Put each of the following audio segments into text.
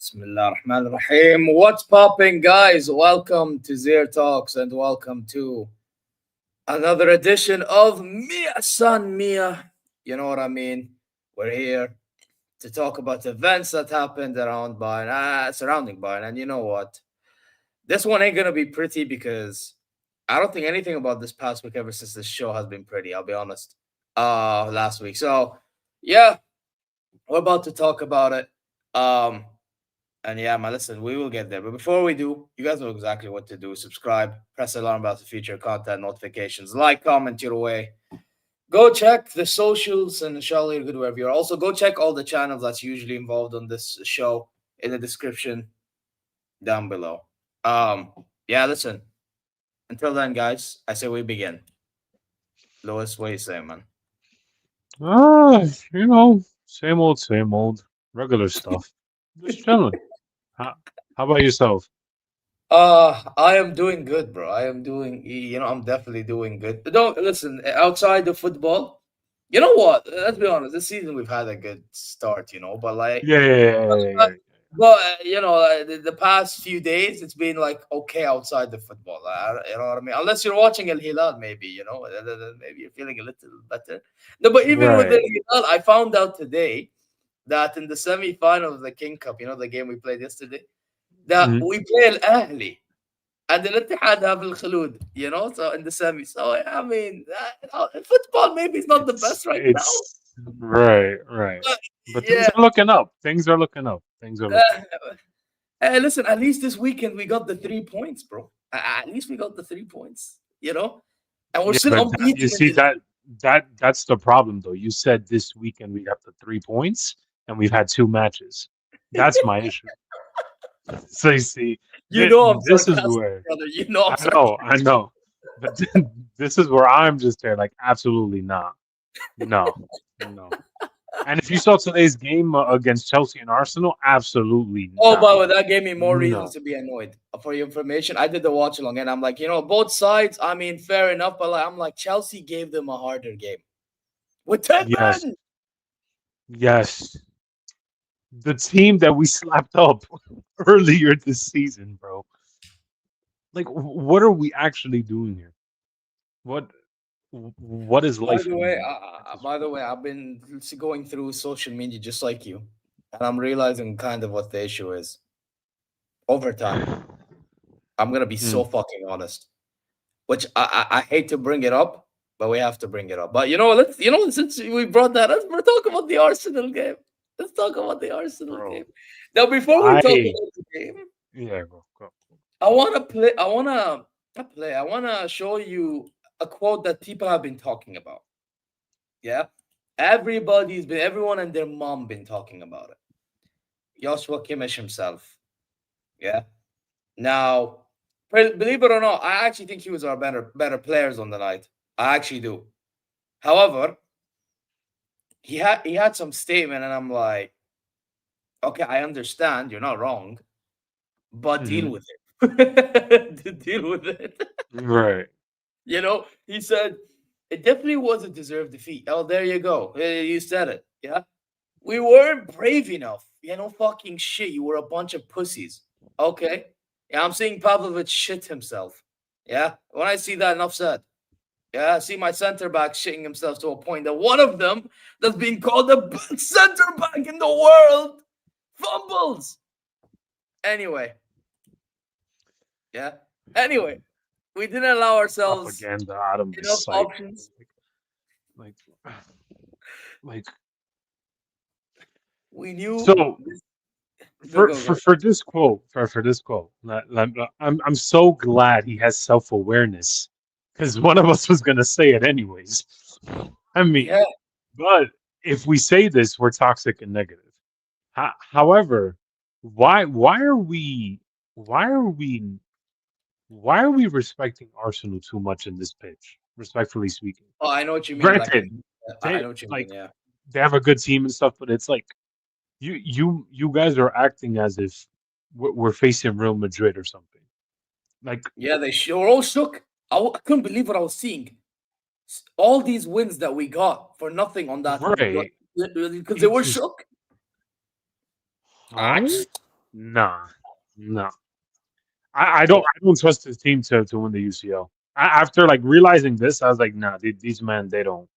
Bismillahirrahmanirrahim. What's popping, guys? Welcome to ZeerTalks and welcome to another edition of Mia San Mia. You know what I mean? We're here to talk about events that happened around Bayern, surrounding Bayern. And you know what? This one ain't gonna be pretty because I don't think anything about this past week ever since this show has been pretty, I'll be honest. Last week. So yeah, we're about to talk about it. And yeah, man, listen, we will get there. But before we do, you guys know exactly what to do. Subscribe, press the alarm bell to future content notifications, like, comment your way. Go check the socials and inshallah you're good wherever you're. Also, go check all the channels that's usually involved on this show in the description down below. Yeah, listen. Until then, guys, I say we begin. Lewis, what do you say, man? You know, same old, regular stuff. Just chilling. How about yourself? I am doing good, bro. I am doing, I'm definitely doing good. Don't listen, outside of football, you know what? Let's be honest, this season we've had a good start, but like, Yeah. the past few days it's been like okay outside the football. You know what I mean? Unless you're watching El Hilal, maybe, then maybe you're feeling a little better. No, but even with Right. El Hilal, I found out today that in the semi-final of the King Cup, the game we played yesterday, that Mhm. we play Al Ahli and the Ittihad have Al Khaloud, so in the semi. So I mean, football maybe is not the best right now, Right. but But things yeah. are looking up. Things are looking up. Hey, listen, at least this weekend we got the 3 points, bro. At least we got the 3 points, and we're Yeah, still but you unbeaten in see the league. that's the problem though. You said this weekend we got the 3 points and we've had 2 matches. That's my issue. So you see, You know I'm this is sarcastic, where brother. You know I'm I know, but this is where I'm just there, like absolutely not, no. And if you saw today's game against Chelsea and Arsenal, absolutely Oh, not, by the way, that gave me more reasons no. to be annoyed. For your information, I did the watch along, and I'm like, both sides. I mean, fair enough, but I'm like, Chelsea gave them a harder game with 10 Yes, men. yes, the team that we slapped up earlier this season, bro. Like, what are we actually doing here? What what is By life the way, even at this by the point? way, I've been going through social media just like you, and I'm realizing kind of what the issue is. Overtime. I'm gonna be so Mm, fucking honest, which I hate to bring it up. but we have to bring it up. But since we brought that up, we're talking about the Arsenal game. Let's talk about the Arsenal game. bro. Now, before we talk I about the game, Yeah, go. I want to play. I want to not play. I want to show you a quote that people have been talking about. Yeah, everyone and their mom been talking about it. Joshua Kimmich himself. Yeah. Now, believe it or not, I actually think he was our better players on the night. I actually do. However, he had some statement, and I'm like, okay, I understand you're not wrong, but deal Hmm. with it. Deal with it. Right. He said it definitely was a deserved defeat. Oh, there you go. You said it. Yeah. We weren't brave enough. Fucking shit. You were a bunch of pussies. Okay. Yeah, I'm seeing Pavlovich shit himself. Yeah. When I see that, enough said. Yeah, I see my center back shitting himself to a point that one of them that's being called the best center back in the world fumbles. Anyway. Yeah. Anyway, we didn't allow ourselves Propaganda out of my enough sight. options. Like, like We knew so this. Go, for go, for go. for this quote for this quote. I'm so glad he has self awareness because one of us was gonna say it anyways. I mean, Yeah. but if we say this, we're toxic and negative. However, why are we why are we why are we respecting Arsenal too much in this pitch? Respectfully speaking, Oh, I know what you mean. Like, granted, I they know what you mean. like Yeah. they have a good team and stuff, but it's like you guys are acting as if we're facing Real Madrid or something. Like, Yeah, were all shook. I couldn't believe what I was seeing. All these wins that we got for nothing on that, right? because they It were just shook. I huh? just, Nah, nah. I don't trust this team to win the UCL. After like realizing this, I was like, nah, these men they don't.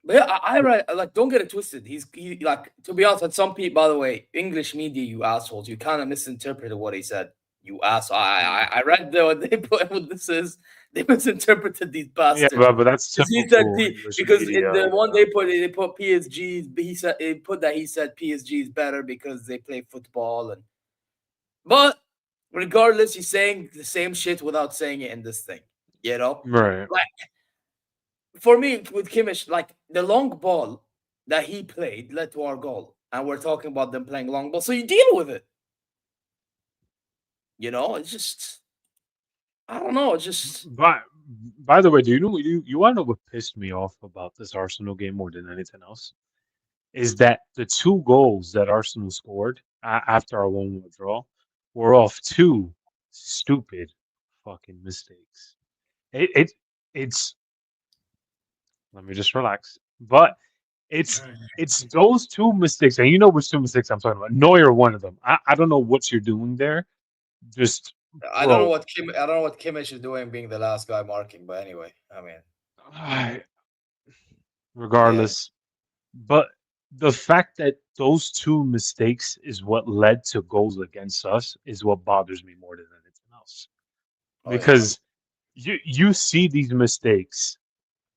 but yeah, like, don't get it twisted. Like, to be honest, and some people, by the way, English media, you assholes, you kind of misinterpreted what he said. You asshole. I read what they put. What this is. They misinterpreted these Yeah, bastards. but that's Because he said typical English because in media. the one Yeah. they put PSG. He said PSG is better because they play football, but regardless, he's saying the same shit without saying it in this thing. Right. Like, for me with Kimmich, like the long ball that he played led to our goal, and we're talking about them playing long ball, so you deal with it. It's just, I don't know. It's just, But by the way, do you know you want to know what pissed me off about this Arsenal game more than anything else? Is that the two goals that Arsenal scored after our 1-1 draw were off two stupid fucking mistakes. It it's let me just relax. But it's it's those two mistakes, and you know which two mistakes I'm talking about. Neuer, one of them. I don't know what you're doing there. Just bro, I don't know what Kimmich is doing, being the last guy marking. But anyway, I mean, yeah, regardless. But the fact that those two mistakes is what led to goals against us is what bothers me more than anything else. oh yeah. Because you see these mistakes.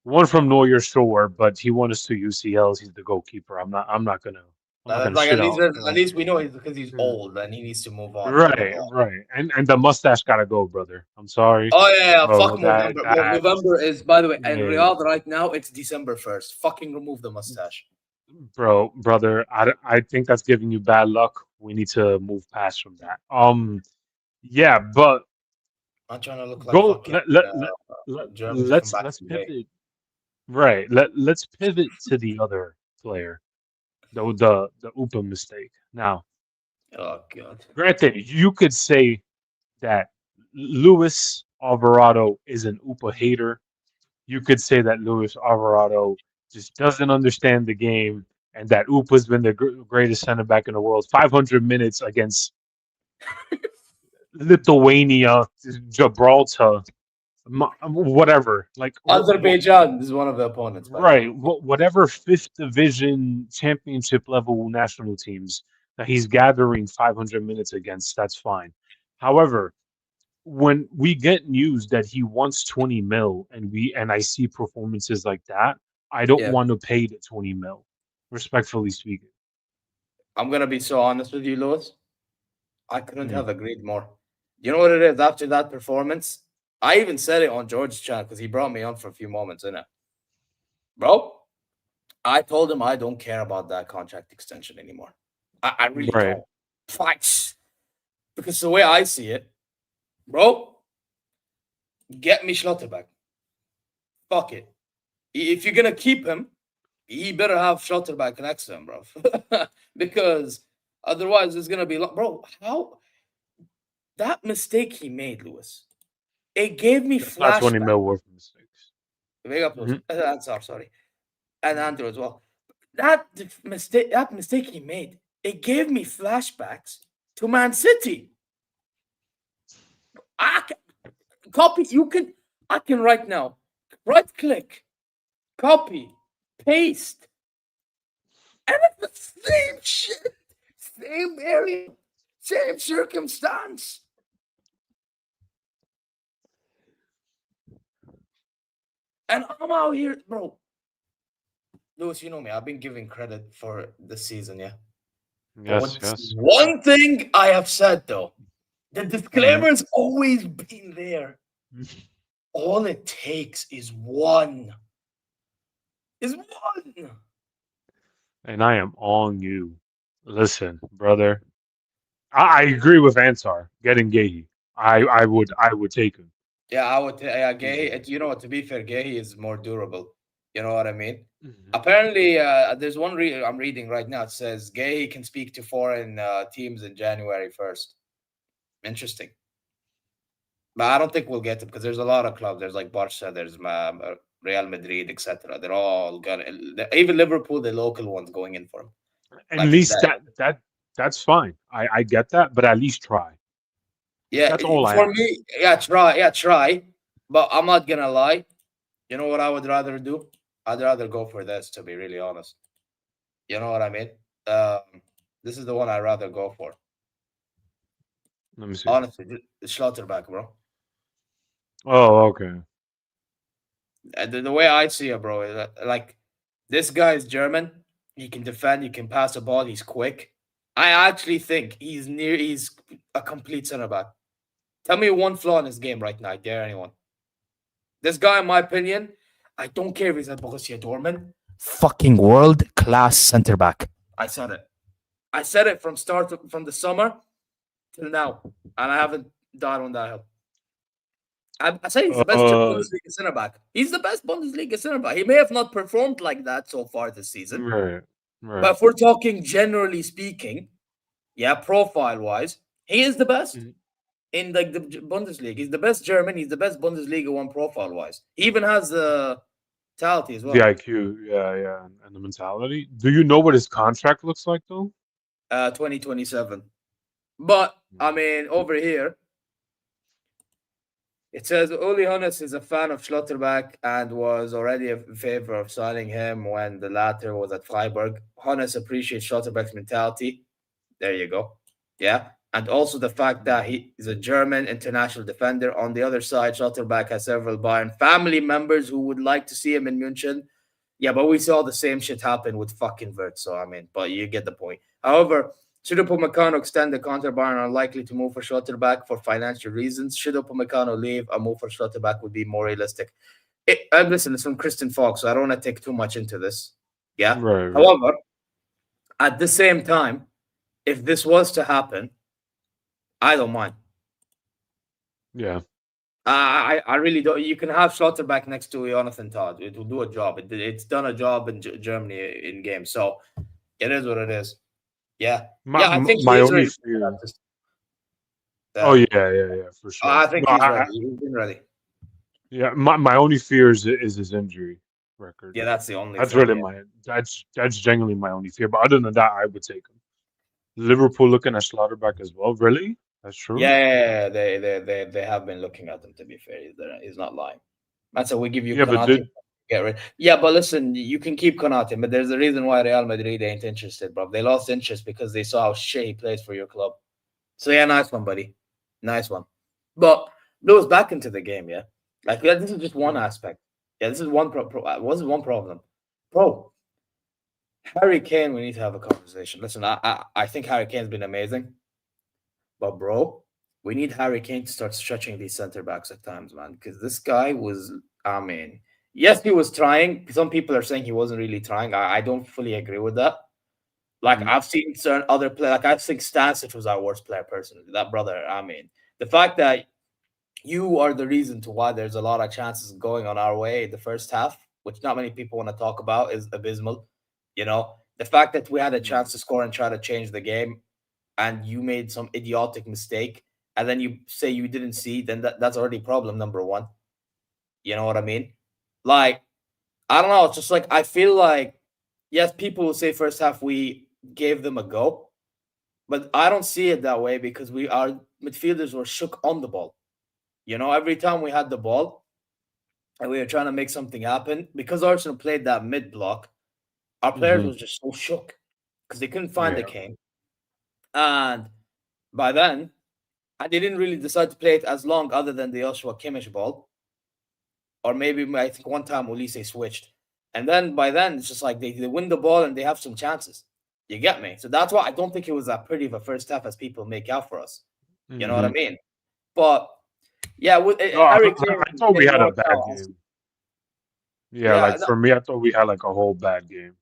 One from Neuer, sure, but he won us two UCLs. He's the goalkeeper. I'm not gonna Like, shit out. at least we know it's because he's Yeah. old and he needs to move on from the Right, ball. right. And the mustache gotta go, brother. I'm sorry. Oh yeah, yeah, fuck But November. that November is, by the way, and yeah, Riyadh right now it's December 1st. Fucking remove the mustache. brother, I think that's giving you bad luck. We need to move past from that. Yeah, but I'm trying to look like go fucking German from back let's in the day. pivot. Right. Let's pivot to the other player, the Upa mistake. Now, Oh god. granted, you could say that Luis Alvarado is an Upa hater. You could say that Luis Alvarado just doesn't understand the game, and that Upa's been the greatest center back in the world. 500 minutes against Lithuania, Gibraltar, whatever. Like, Azerbaijan is one of the opponents, by the way. right, whatever fifth division championship level national teams that he's gathering 500 minutes against, that's fine. However, when we get news that he wants 20 mil and I see performances like that, I don't Yeah. want to pay the 20 mil, respectfully speaking. I'm gonna be so honest with you, Lewis. I couldn't Mm. have agreed more. You know what it is? After that performance, I even said it on George's channel because he brought me on for a few moments, innit? Bro, I told him I don't care about that contract extension anymore. I really Right. don't. Fights. Because the way I see it, bro, get me Schlotterbeck. Fuck it. If you're gonna keep him, he better have Schlotterbeck next to him, bro. Because otherwise it's gonna be like, bro, how that mistake he made, Lewis. It gave me That's not 20 flashbacks. mil worth of mistakes. Big up those. Mhm. Ansar, sorry. And Andrew as well. That mistake he made, it gave me flashbacks to Man City. I can copy. I can right now. Right click, copy, paste, and it's the same shit, same area, same circumstance. And I'm out here, bro. Lewis, you know me. I've been giving credit for this season, yeah. Yes, But yes. one thing I have said though, the Mhm. disclaimer's always been there. All it takes is one. Is one. And I am on you. Listen, brother. I agree with Ansar getting Gahey. I would take him Yeah, I would. Yeah, Gay. easily. You know what? To be fair, Gay is more durable. You know what I mean? Mhm. Apparently, there's one I'm reading right now. It says Gay can speak to foreign teams in January 1st. Interesting. But I don't think we'll get it because there's a lot of clubs. There's like Barca, there's Real Madrid, etc. They're all gonna. Even Liverpool, the local ones, going in for him. At Like least that. that's fine. I get that, but at least try. Yeah, That's all I for ask. me, yeah, try. Yeah, try. But I'm not gonna lie. You know what I would rather do? I'd rather go for this, to be really honest. You know what I mean? This is the one I'd rather go for. Let me see. Honestly, Schlotterbeck, bro. Oh, okay. The way I see it, bro, is like this guy is German. He can defend. He can pass the ball. He's quick. I actually think he's a complete center back. Tell me one flaw in his game right now. I dare anyone. This guy, in my opinion, I don't care if he's at Borussia Dortmund. Fucking world class center back. I said it. I said it from the summer till now, and I haven't died on that hill. I say he's the best Uh, Bundesliga center back. He's the best Bundesliga center back. He may have not performed like that so far this season, right, right. but if we're talking generally speaking, yeah, profile wise, he is the best Mhm. in like the Bundesliga. He's the best German. He's the best Bundesliga one profile wise. He even has the mentality as The well. IQ, yeah, yeah, and the mentality. Do you know what his contract looks like though? 2027. But I Mm. mean, over here, it says Uli Hoeneß is a fan of Schlotterbeck and was already in favor of signing him when the latter was at Freiburg. Hoeneß appreciates Schlotterbeck's mentality. There you go. Yeah. And also the fact that he is a German international defender. On the other side, Schlotterbeck has several Bayern family members who would like to see him in München. Yeah, but we saw the same shit happen with fucking Wirtz. So, I mean, but you get the point. However, should Upamecano extend the contract, Bayern are unlikely to move for Schlotterbeck for financial reasons. Should Upamecano leave, a move for Schlotterbeck would be more realistic. Listen, it's from Kristen Fox, so I don't want to take too much into this. Yeah. Right, right. However, at the same time, if this was to happen, I don't mind. Yeah. I really don't. You can have Schlotterbeck next to Jonathan Todd. It will do a job. It's done a job in Germany in games. So it is what it is. Yeah. My Yeah, I think he my is only ready. fear. Oh Yeah. yeah, yeah, yeah, for sure. I think No, he's ready. He's been ready. yeah, my only fear is his injury record. Yeah, that's the only That's thing. really Yeah. that's genuinely my only fear. But other than that, I would take him. Liverpool looking at Schlotterbeck as well. Really? That's true. Yeah, they have been looking at him. To be fair, he's not lying. That's how we give you Yeah, but Konate. did Get rid. Yeah, but listen, you can keep Konate, but there's a reason why Real Madrid ain't interested, bro. They lost interest because they saw how shit he plays for your club. So yeah, nice one, buddy. Nice one. But Lewis back into the game, yeah. Like this is just one aspect. Yeah, this is one this is one problem, bro. Harry Kane, we need to have a conversation. Listen, I think Harry Kane's been amazing, but bro, we need Harry Kane to start stretching these center backs at times, man. Because this guy was, I mean, yes, he was trying. Some people are saying he wasn't really trying. I don't fully agree with that. Like Mhm. I've seen certain other players. Like I think Stancic was our worst player personally. That brother. I mean, the fact that you are the reason to why there's a lot of chances going on our way in the first half, which not many people want to talk about, is abysmal. You know, the fact that we had a chance Mhm. to score and try to change the game, and you made some idiotic mistake, and then you say you didn't see, then that's already problem number one. You know what I mean? Like, I don't know. It's just like I feel like, yes, people will say first half we gave them a go, but I don't see it that way because our midfielders were shook on the ball. You know, every time we had the ball and we were trying to make something happen, because Arsenal played that mid block, our players Mhm. was just so shook because they couldn't find the Yeah. Kane. And by then, they didn't really decide to play it as long other than the Joshua Kimmich ball. Or maybe I think one time Ulisse switched. And then by then, it's just like they win the ball and they have some chances. You get me? So that's why I don't think it was that pretty of a first half as people make out for us. You know what I Mhm. mean? But yeah, with No, Harry Kane I thought we playing had a more bad now. game. Yeah, Yeah, like no, for me, I thought we had like a whole bad game.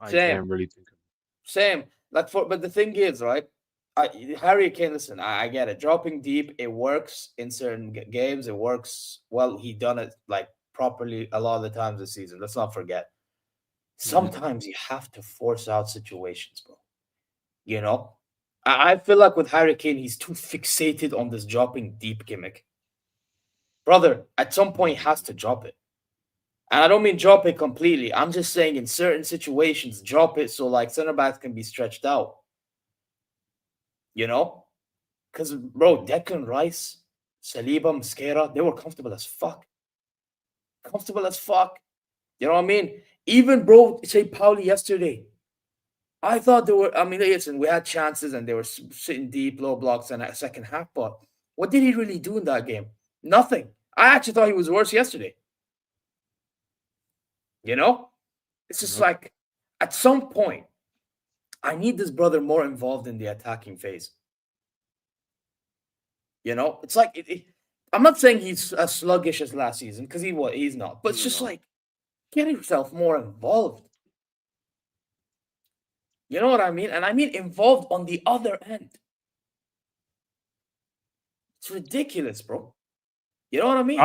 I same, can't really think of. same. Like but the thing is, right? Harry Kane, listen, I get it. Dropping deep, it works in certain games. It works well. He done it like properly a lot of the times this season. Let's not forget. Mhm. Sometimes you have to force out situations, bro. You know, I feel like with Harry Kane, he's too fixated on this dropping deep gimmick. Brother, at some point, he has to drop it. And I don't mean drop it completely. I'm just saying in certain situations, drop it so like center backs can be stretched out. You know, because bro, Mhm. Declan Rice, Saliba, Mosquera, they were comfortable as fuck. Comfortable as fuck. You know what I mean? Even bro, say Pauli yesterday. I thought they were. I mean, listen, we had chances and they were sitting deep, low blocks in that second half. But what did he really do in that game? Nothing. I actually thought he was worse yesterday. You know, it's just Yep. like at some point, I need this brother more involved in the attacking phase. You know, it's like I'm not saying he's as sluggish as last season because he's not. But it's just No. like get himself more involved. You know what I mean? And I mean involved on the other end. It's ridiculous, bro. You know what I mean?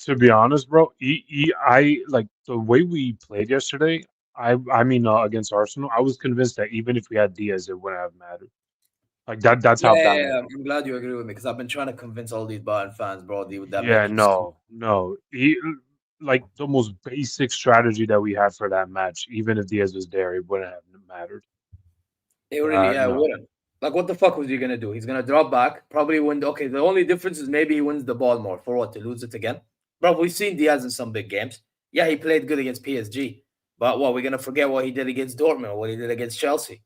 To be honest, bro, I like the way we played yesterday. I mean, against Arsenal, I was convinced that even if we had Diaz, it wouldn't have mattered. Like that. That's Yeah, how yeah, bad we yeah. were. I'm glad you agree with me because I've been trying to convince all these Bayern fans, bro, that Yeah, making sense. no, no. Like the most basic strategy that we had for that match, even if Diaz was there, it wouldn't have mattered. It really, yeah, it No, wouldn't. Like, what the fuck was he gonna do? He's gonna drop back, probably win. Okay, the only difference is maybe he wins the ball more. For what? To lose it again? Bro, we've seen Diaz in some big games. Yeah, he played good against PSG, but what? We're gonna forget what he did against Dortmund, or what he did against Chelsea.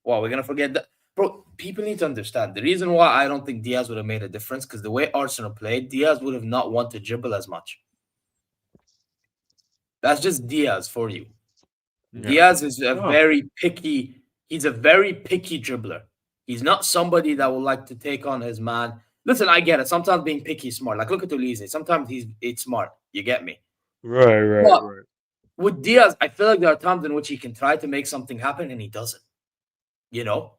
What? We're gonna forget that, bro. People need to understand the reason why I don't think Diaz would have made a difference because the way Arsenal played, Diaz would have not wanted to dribble as much. That's just Diaz for you. yeah, Diaz is a no, very picky. He's a very picky dribbler. He's not somebody that will like to take on his man. Listen, I get it. Sometimes being picky is smart. Like look at Ulise. Sometimes it's smart. You get me. right, right, But right. with Diaz, I feel like there are times in which he can try to make something happen and he doesn't. You know,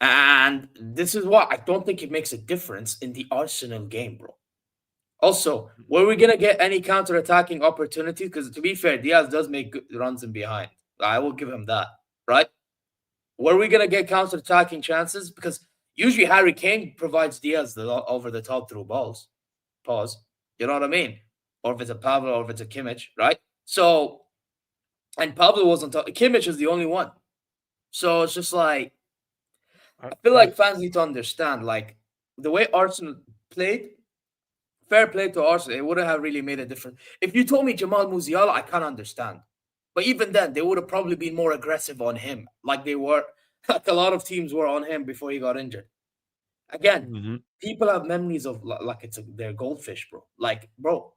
and this is why I don't think it makes a difference in the Arsenal game, bro. Also, were we gonna get any counter-attacking opportunities? Because to be fair, Diaz does make good runs in behind. I will give him that, right? Were we gonna get counter-attacking chances? Because usually Harry Kane provides Diaz the over the top through balls. Pause. You know what I mean? Or if it's a Pablo or if it's a Kimmich, right? So and Pablo wasn't. Kimmich is the only one. So it's just like I, I feel I, like fans need to understand, like the way Arsenal played. Fair play to Arsenal. It wouldn't have really made a difference. If you told me Jamal Musiala, I can't understand. But even then, they would have probably been more aggressive on him, like they were, like a lot of teams were on him before he got injured. Again, Hmm. people have memories of like it's their goldfish, bro. Like, bro,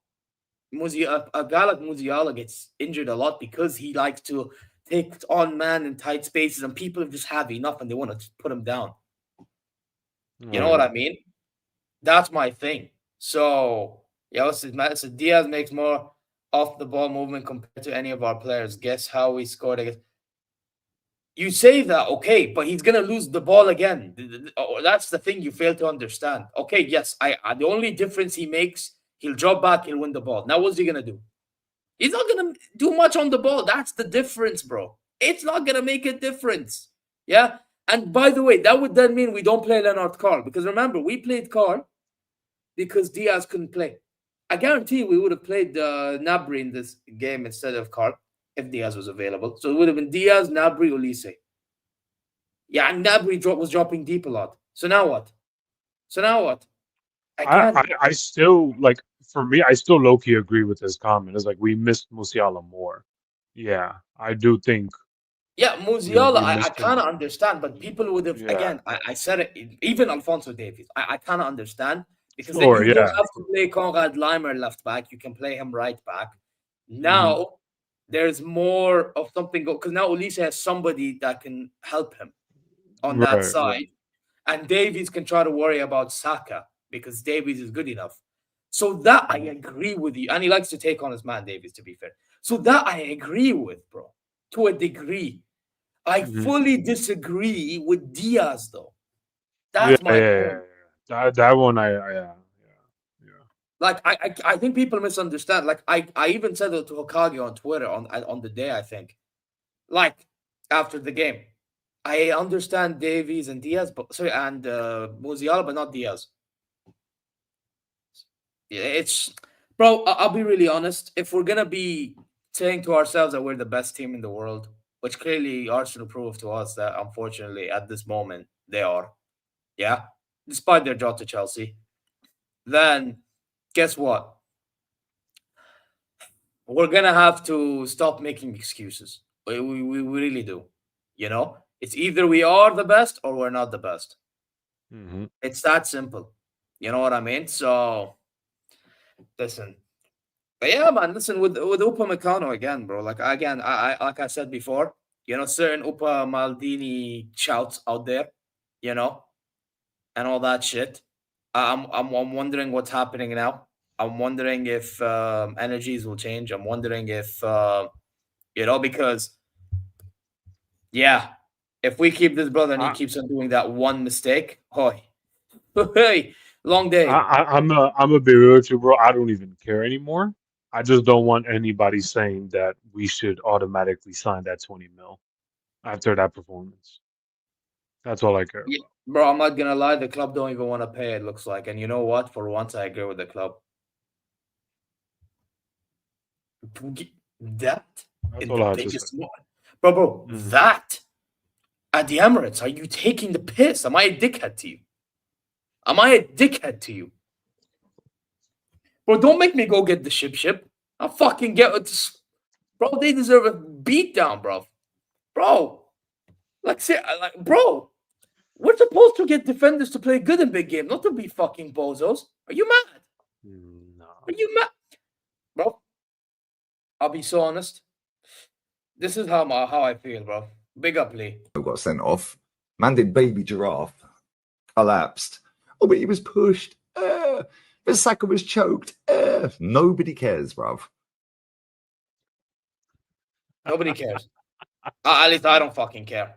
a guy like Musiala gets injured a lot because he likes to take on man in tight spaces, and people just have enough and they want to put him down. You know what Right. I mean? That's my thing. So, yeah, so Diaz makes more off the ball movement compared to any of our players. Guess how we scored against. You say that, okay, but he's gonna lose the ball again. That's the thing you fail to understand. Okay, yes, the only difference he makes, he'll drop back, he'll win the ball. Now, what's he gonna do? He's not gonna do much on the ball. That's the difference, bro. It's not gonna make a difference. Yeah. And by the way, that would then mean we don't play Leonard Carl because remember we played Carl because Diaz couldn't play. I guarantee we would have played Nabri in this game instead of Karl if Diaz was available. So it would have been Diaz, Nabri, Ulisse. Yeah, and Nabri was dropping deep a lot. So now what? So now what? Again, I still like for me, I still low key agree with this comment. It's like we missed Musiala more. Yeah, I do think yeah, we Musiala, I missed him. kind of understand, but people would have, Yeah, again, I said it, even Alfonso Davies, I kind of understand because then sure. you don't Yeah. have to play Konrad Leimer left back. You can play him right back. Hmm. Now, there's more of something because now Ulisse has somebody that can help him on that Right. Right. side. And Davies can try to worry about Saka because Davies is good enough. So that I Mhm. agree with you. And he likes to take on his man, Davies, to be fair. So that I agree with, bro, to a degree. I Mhm. fully disagree with Diaz, though. Yeah. That's Yeah. my Yeah. point. Yeah. That one. Yeah. Yeah. Like I think people misunderstand. Like I even said it to Hokage on Twitter on the day I think. Like after the game, I understand Davies and Diaz, but sorry, and Musiala, but not Diaz. Yeah, it's bro. I'll be really honest. If we're gonna be saying to ourselves that we're the best team in the world, which clearly Arsenal proved to us that unfortunately at this moment they are, yeah, despite their draw to Chelsea, then guess what? We're gonna have to stop making excuses. We really do. You know, it's either we are the best or we're not the best. Hmm. It's that simple. You know what I mean? So listen, but yeah, man, listen with Upamecano again, bro. Like again, I like I said before, you know, certain Upa Maldini shouts out there, you know, and all that shit. I'm wondering what's happening now. I'm wondering if energies will change. I'm wondering if you know because yeah, if we keep this brother and he I, keeps on doing that one mistake, hoy, hey, long day. I'm a bit real with you, bro. I don't even care anymore. I just don't want anybody saying that we should automatically sign that 20 mil after that performance. That's all I care Yeah, about. bro, I'm not gonna lie, the club don't even want to pay. It looks like, and you know what? For once, I agree with the club. That That's in the all I have to say. biggest one, bro, Hmm. that at the Emirates, are you taking the piss? Am I a dickhead to you? Am I a dickhead to you, bro? Don't make me go get the ship. I fucking get it, bro. They deserve a beat down, bro. Like, say, like, bro. We're supposed to get defenders to play good in big game, not to be fucking bozos. Are you mad? No. Are you mad, bro? I'll be so honest. This is how I feel, bro. Big up, Lee. Got sent off. Man did baby giraffe. Collapsed. Oh, but he was pushed. The Saka was choked. Nobody cares, bruv. Nobody cares. At least I don't fucking care,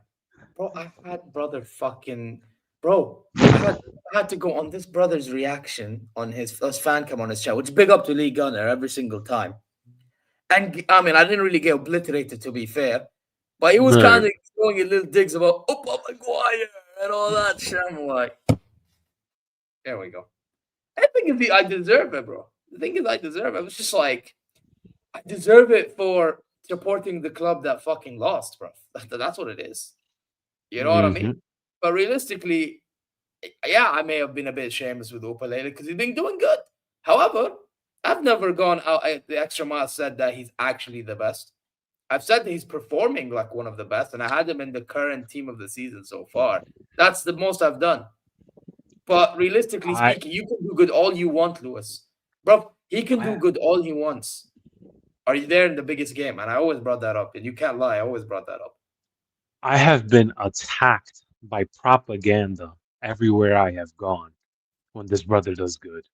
bro. I had brother fucking bro. I had to go on this brother's reaction on his fan cam on his chat, which big up to Lee Gunner every single time. And I mean, I didn't really get obliterated to be fair, but he was kind Right. of throwing a little digs about oh Maguire and all that shit. I'm like, there we go. I think I deserve it, bro. The thing is, I deserve it. It was just like I deserve it for supporting the club that fucking lost, bro. That's what it is. You know what I mean? Hmm. But realistically, yeah, I may have been a bit shameless with Opa lately because he's been doing good. However, I've never gone out the extra mile said that he's actually the best. I've said that he's performing like one of the best, and I had him in the current team of the season so far. That's the most I've done. But realistically speaking, you can do good all you want, Lewis. Bro, he can do good all he wants. Are you there in the biggest game? And I always brought that up. And you can't lie. I always brought that up. I have been attacked by propaganda everywhere I have gone when this brother does good.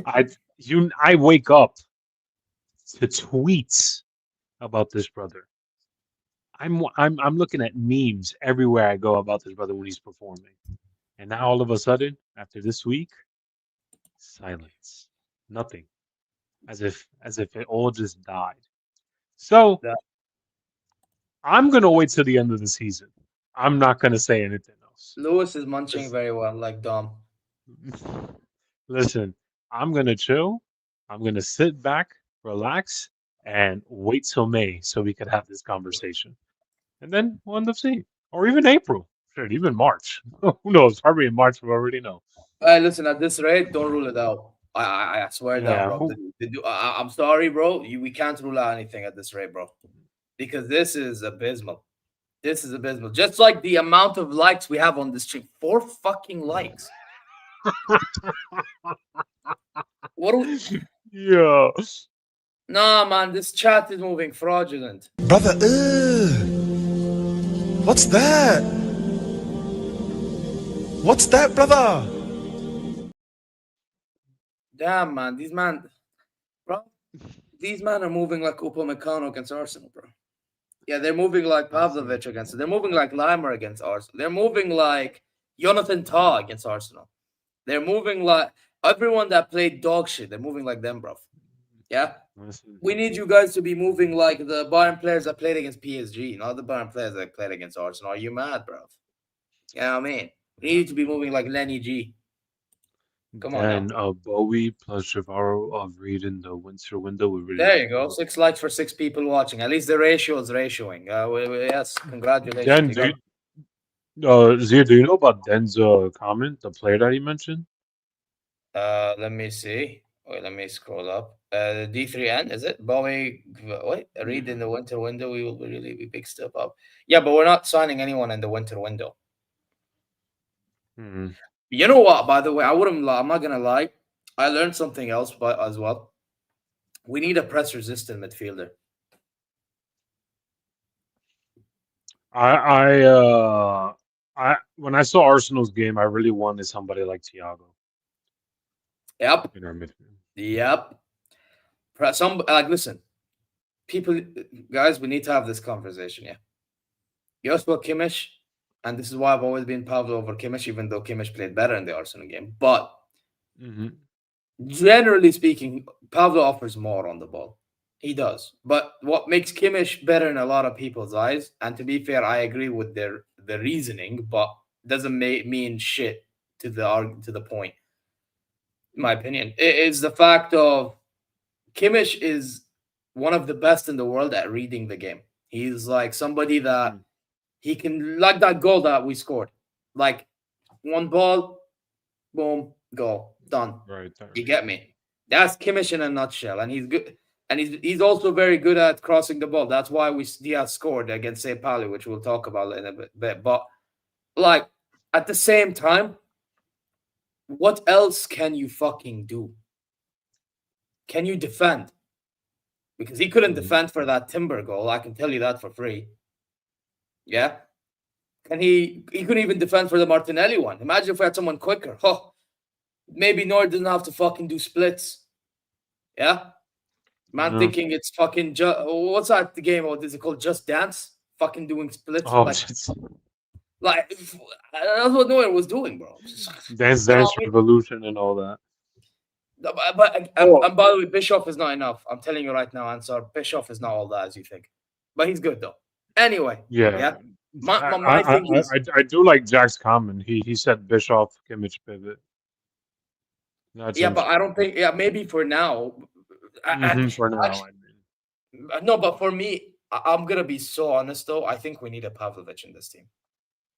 I wake up to tweets about this brother. I'm looking at memes everywhere I go about this brother when he's performing. And now all of a sudden, after this week, silence. Nothing. As if it all just died. So Yeah. I'm gonna wait till the end of the season. I'm not gonna say anything else. Lewis is munching very well, like Dom. Listen, I'm gonna chill. I'm gonna sit back, relax, and wait till May so we could have this conversation. And then we'll end up seeing. Or even April. Shit, even March. Who knows? Probably in March we already know. Listen, at this rate, don't rule it out. I swear down, bro. I'm sorry, bro. We can't rule out anything at this rate, bro. Because this is abysmal. This is abysmal. Just like the amount of likes we have on this stream. 4 fucking likes. What do we... Yeah. Nah, man, this chat is moving fraudulent. Brother, what's that? What's that, brother? Damn, man. These men are moving like Upamecano against Arsenal, bro. Yeah, they're moving like Pavlovic against it. They're moving like Limer against Arsenal. They're moving like Jonathan Tah against Arsenal. They're moving like everyone that played dog shit. They're moving like them, bro. Yeah? We need you guys to be moving like the Bayern players that played against PSG, not the Bayern players that played against Arsenal. Are you mad, bro? You know what I mean? We need to be moving like Lenny G. Come on And now. Bowie plus Javaro of Reed in the winter window. There you go. 6 likes for 6 people watching. At least the ratio is ratioing. Yes, congratulations. Den, Zier, do you know about Den's comment, the player that he mentioned? Let me see. Wait, let me scroll up. D3N, is it? Bowie, wait, Reed in the winter window. We will really be big step up. Yeah, but we're not signing anyone in the winter window. Mm-hmm. You know what, by the way, I'm not going to lie. I learned something else as well. We need a press-resistant midfielder. When I saw Arsenal's game, I really wanted somebody like Thiago. Yep. In our midfield. Yep. Listen, people, guys, we need to have this conversation, yeah. Joshua Kimmich, and this is why I've always been Pavlo over Kimmich, even though Kimmich played better in the Arsenal game. But generally speaking, Pavlo offers more on the ball. He does. But what makes Kimmich better in a lot of people's eyes, and to be fair, I agree with the reasoning, but doesn't mean shit to the point. In my opinion, is the fact of Kimmich is one of the best in the world at reading the game. He's like somebody that he can, like that goal that we scored, like one ball, boom, goal, done. Right. You get me? That's Kimmich in a nutshell, and he's good. And he's also very good at crossing the ball. That's why Diaz scored against St. Pauli, which we'll talk about in a bit. But like at the same time, what else can you fucking do? Can you defend? Because he couldn't defend for that Timber goal. I can tell you that for free. Yeah. And he couldn't even defend for the Martinelli one. Imagine if we had someone quicker. Oh, maybe Nord doesn't have to fucking do splits. Yeah. Man, thinking it's fucking what's that the game? What is it called? Just Dance? Fucking doing splits. Oh, that's what Neuer was doing, bro. Dance Revolution and all that. And by the way, Bischoff is not enough. I'm telling you right now, Ansar. Bischoff is not all that as you think. But he's good, though. Anyway. Yeah. My thing is... I do like Jack's comment. He said Bischoff, Kimmich, pivot. Yeah, but I don't think... Yeah, maybe for now... for now, I mean. No, but for me, I'm going to be so honest, though. I think we need a Pavlovic in this team.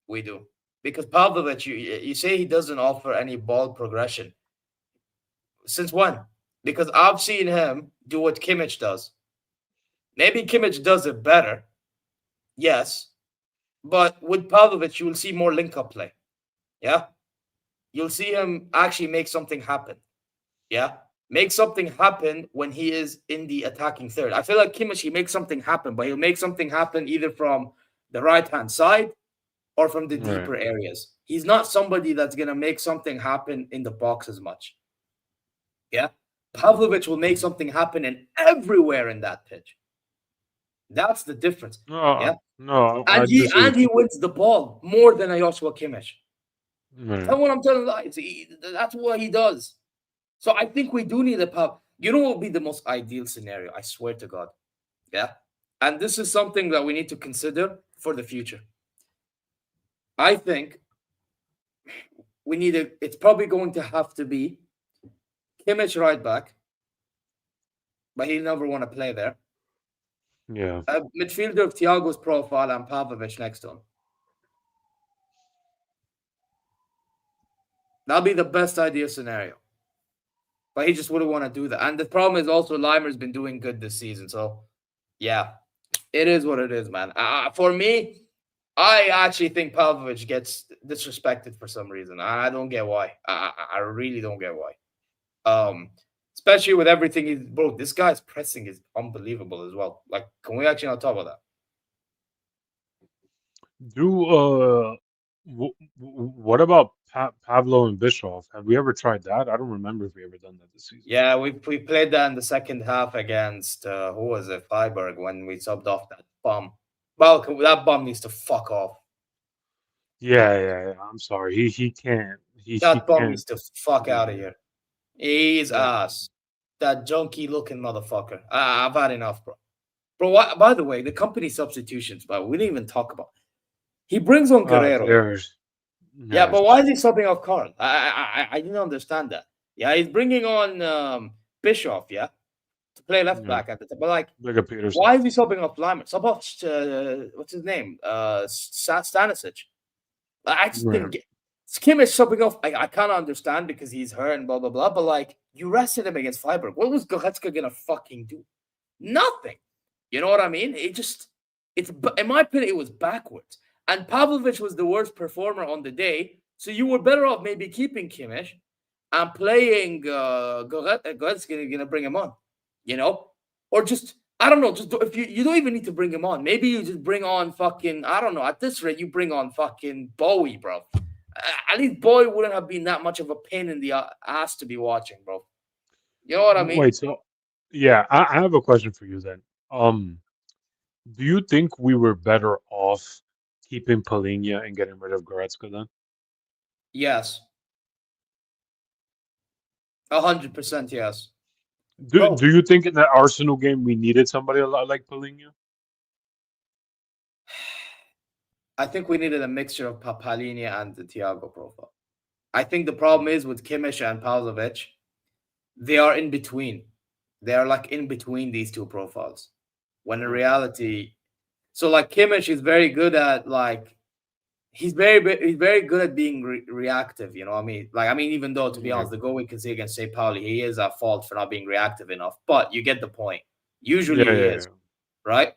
We do. Because Pavlovic, you say he doesn't offer any ball progression. Since when? Because I've seen him do what Kimmich does. Maybe Kimmich does it better. Yes. But with Pavlovic, you will see more link-up play. Yeah? you'll see him actually make something happen. Yeah, make something happen when he is in the attacking third. I feel like Kimmich, he makes something happen, but he'll make something happen either from the right-hand side or from the deeper areas. He's not somebody that's going to make something happen in the box as much. Yeah, Pavlovic will make something happen in everywhere in that pitch. That's the difference. Yeah, I and he wins the ball more than a Joshua Kimmich. Tell what I'm telling you. That's what he does. So I think we do need a Pav. You know what would be the most ideal scenario? I swear to God. Yeah, and this is something that we need to consider for the future. I think we need it's probably going to have to be Kimmich right back, but he'll never want to play there. Yeah. A midfielder of Thiago's profile and Pavlovic next to him. That'll be the best idea scenario. But he just wouldn't want to do that. And the problem is also Limer's been doing good this season. So, yeah, it is what it is, man. For me, I actually think Pavlovic gets disrespected for some reason. I don't get why. I really don't get why. Especially with everything he's... Bro, this guy's pressing is unbelievable as well. Like, can we actually not talk about that? What about Pablo and Bischoff? Have we ever tried that? I don't remember if we ever done that this season. Yeah, we played that in the second half against who was it? Freiburg, when we subbed off that bum. Well, that bum needs to fuck off. Yeah. I'm sorry. He can't. That bum needs to fuck out of here. He's ass. That junky looking motherfucker. I've had enough, bro. Bro, by the way, the company substitutions, but we didn't even talk about. He brings on Guerrero. Yeah, but why is he subbing off Karl? I didn't understand that. Yeah, he's bringing on Bischoff, yeah, to play left back at the time. But like why is he subbing off Limer? Sub off what's his name? Stanisic. I just didn't get. Kimmich subbing off. I kind of understand because he's hurt and blah blah blah. But like, you rested him against Freiburg. What was Goretzka gonna fucking do? Nothing. You know what I mean? It's in my opinion, it was backwards. And Pavlovic was the worst performer on the day, so you were better off maybe keeping Kimmich and playing Goretzka, gonna bring him on, you know, or just I don't know. Just if you don't even need to bring him on, maybe you just bring on fucking I don't know. At this rate, you bring on fucking Bowie, bro. At least Bowie wouldn't have been that much of a pain in the ass to be watching, bro. You know what I mean? Wait, so yeah, I have a question for you then. Do you think we were better off keeping Polinia and getting rid of Goretzka then? Yes. 100% yes. Do you think in that Arsenal game we needed somebody a lot like Polinia? I think we needed a mixture of Papalinia and the Thiago profile. I think the problem is with Kimmich and Pavlovic, they are in between. They are like in between these two profiles. When in reality, so like Kimmich is very good at like he's very good at being reactive. You know what I mean? Like even though to be honest, the goal we can see against say Pauli, he is at fault for not being reactive enough. But you get the point. Usually he is, right?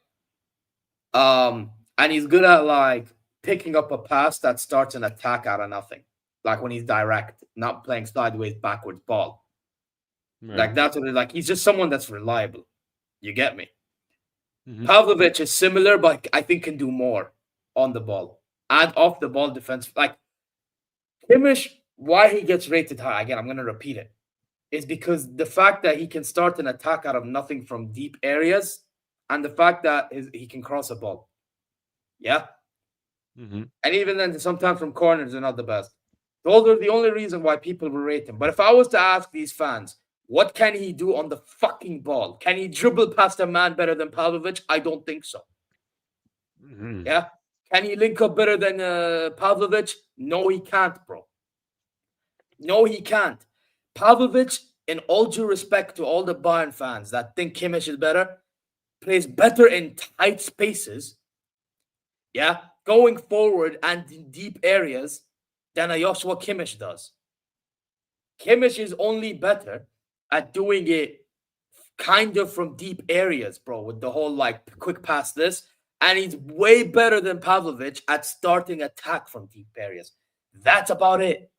And he's good at like picking up a pass that starts an attack out of nothing. Like when he's direct, not playing sideways, backwards ball. Right. Like that's what like he's just someone that's reliable. You get me? Mm-hmm. Pavlovic is similar, but I think can do more on the ball and off the ball defense. Like Kimmich, why he gets rated high, again, I'm going to repeat it, is because the fact that he can start an attack out of nothing from deep areas and the fact that he can cross a ball. Yeah? Mm-hmm. And even then, sometimes from corners, they're not the best. Those are the only reason why people will rate him. But if I was to ask these fans, what can he do on the fucking ball? Can he dribble past a man better than Pavlovic? I don't think so. Mm-hmm. Yeah? Can he link up better than Pavlovic? No, he can't, bro. No, he can't. Pavlovic, in all due respect to all the Bayern fans that think Kimmich is better, plays better in tight spaces, yeah, going forward and in deep areas than a Joshua Kimmich does. Kimmich is only better at doing it kind of from deep areas, bro, with the whole like quick pass this. And he's way better than Pavlovic at starting attack from deep areas. That's about it.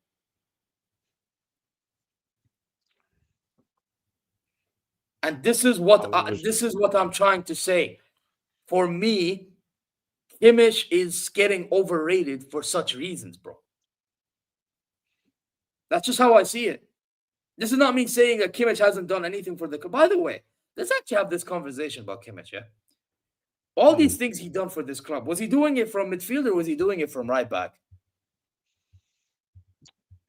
And this is what Paulovic. I'm trying to say. For me, Kimmich is getting overrated for such reasons, bro. That's just how I see it. This is not me saying that Kimmich hasn't done anything for the club. By the way, let's actually have this conversation about Kimmich, yeah? All these things he done for this club, was he doing it from midfield or was he doing it from right back?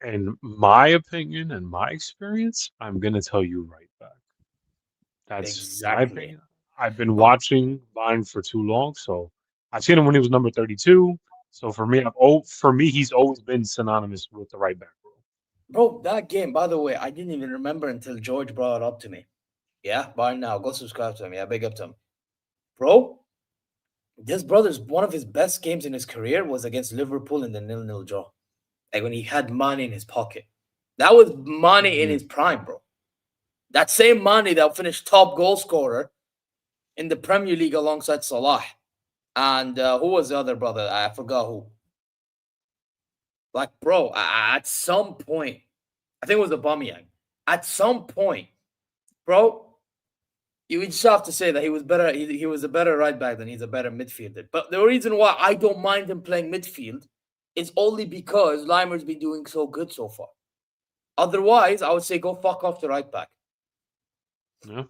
In my opinion and my experience, I'm gonna tell you right back. That's my Exactly. opinion. I've been watching Bayern for too long, so I've seen him when he was number 32. So for me, he's always been synonymous with the right back role. Bro, that game, by the way, I didn't even remember until George brought it up to me. Yeah, Bayern now. Go subscribe to him. Yeah, big up to him. Bro, this brother's one of his best games in his career was against Liverpool in the 0-0 draw. Like when he had money in his pocket. That was money in his prime, bro. That same money that finished top goal scorer in the Premier League alongside Salah. And who was the other brother? I forgot who. Like, bro, at some point, I think it was Aubameyang. At some point, bro, you just have to say that he was better. He was a better right back than he's a better midfielder. But the reason why I don't mind him playing midfield is only because Limer's been doing so good so far. Otherwise, I would say go fuck off the right back. Yeah.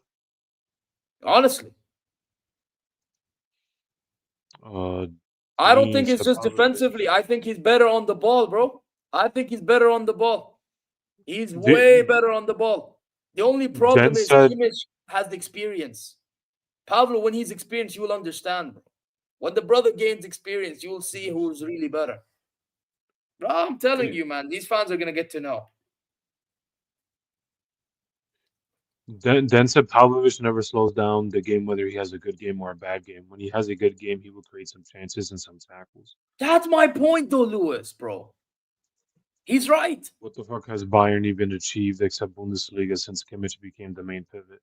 Honestly. I don't think it's just defensively. I think he's better on the ball, bro. I think he's better on the ball. He's way better on the ball. The only problem is Kimmich has the experience. Pablo, when he's experienced, you will understand, bro. When the brother gains experience, you will see who's really better. Bro, I'm telling you, man, these fans are going to get to know. Den said Pavlovich never slows down the game, whether he has a good game or a bad game. When he has a good game, he will create some chances and some tackles. That's my point, though, Lewis, bro. He's right. What the fuck has Bayern even achieved except Bundesliga since Kimmich became the main pivot?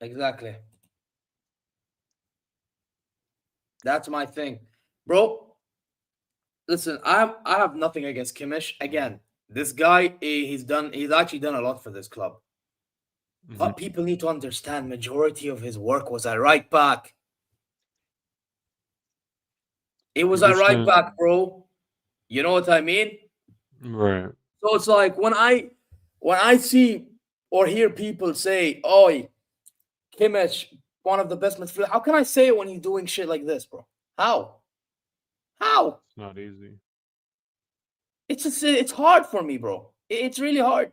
Exactly. That's my thing. Bro, listen, I have nothing against Kimmich. Again, this guy, he's actually done a lot for this club. But people need to understand majority of his work was at right back. It was at right back, bro. You know what I mean? Right. So it's like when I see or hear people say, "Oh, Kimmich, one of the best midfielders," how can I say it when he's doing shit like this, bro? How? It's not easy. It's hard for me, bro. It's really hard.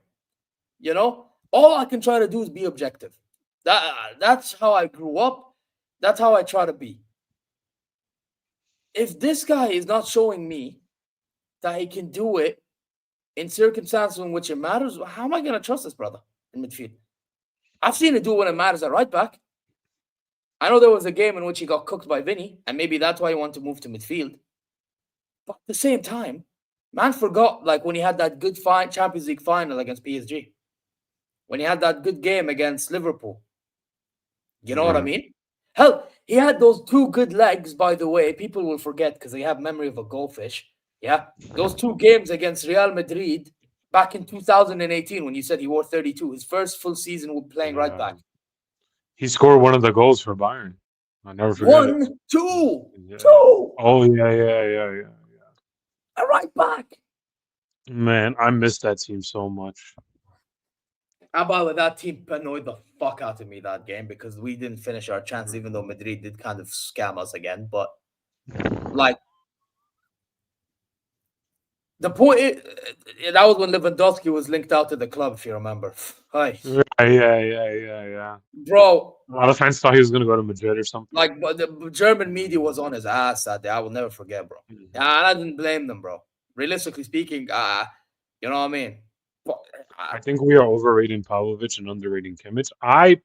You know, all I can try to do is be objective. That's how I grew up. That's how I try to be. If this guy is not showing me that he can do it in circumstances in which it matters, how am I going to trust this brother in midfield? I've seen it do when it matters at right back. I know there was a game in which he got cooked by Vinny, and maybe that's why he wanted to move to midfield. But at the same time, man forgot, like when he had that good Champions League final against PSG. When he had that good game against Liverpool. You know what I mean? Hell, he had those two good legs, by the way. People will forget because they have memory of a goldfish. Yeah? Those two games against Real Madrid back in 2018 when you said he wore 32. His first full season with playing right back. He scored one of the goals for Bayern. I never forget it. 2. Oh, yeah. A right back. Man, I miss that team so much. And by the way, that team annoyed the fuck out of me that game because we didn't finish our chance, even though Madrid did kind of scam us again. But, like, the point that was when Lewandowski was linked out to the club, if you remember. Hi. Yeah. Bro. A lot of fans thought he was going to go to Madrid or something. Like, but the German media was on his ass that day. I will never forget, bro. And I didn't blame them, bro. Realistically speaking, you know what I mean? I think we are overrating Pavlovic and underrating Kimmich. I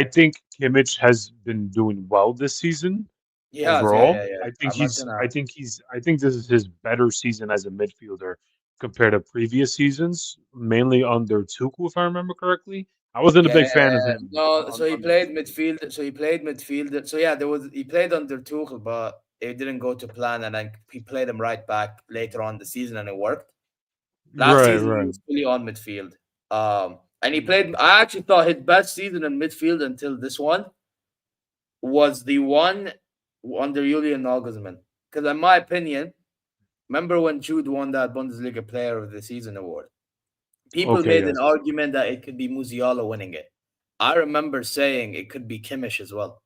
think Kimmich has been doing well this season. Overall, yeah. I think this is his better season as a midfielder compared to previous seasons, mainly under Tuchel, if I remember correctly. I wasn't a big fan of him. No, so he played midfield. So yeah, he played under Tuchel, but it didn't go to plan, and then he played him right back later on the season, and it worked. Last season he was fully on midfield. And he played. I actually thought his best season in midfield until this one was the one under Julian Nagelsmann. Because in my opinion, remember when Jude won that Bundesliga Player of the Season award? People Okay, made yes. an argument that it could be Musiala winning it. I remember saying it could be Kimmich as well.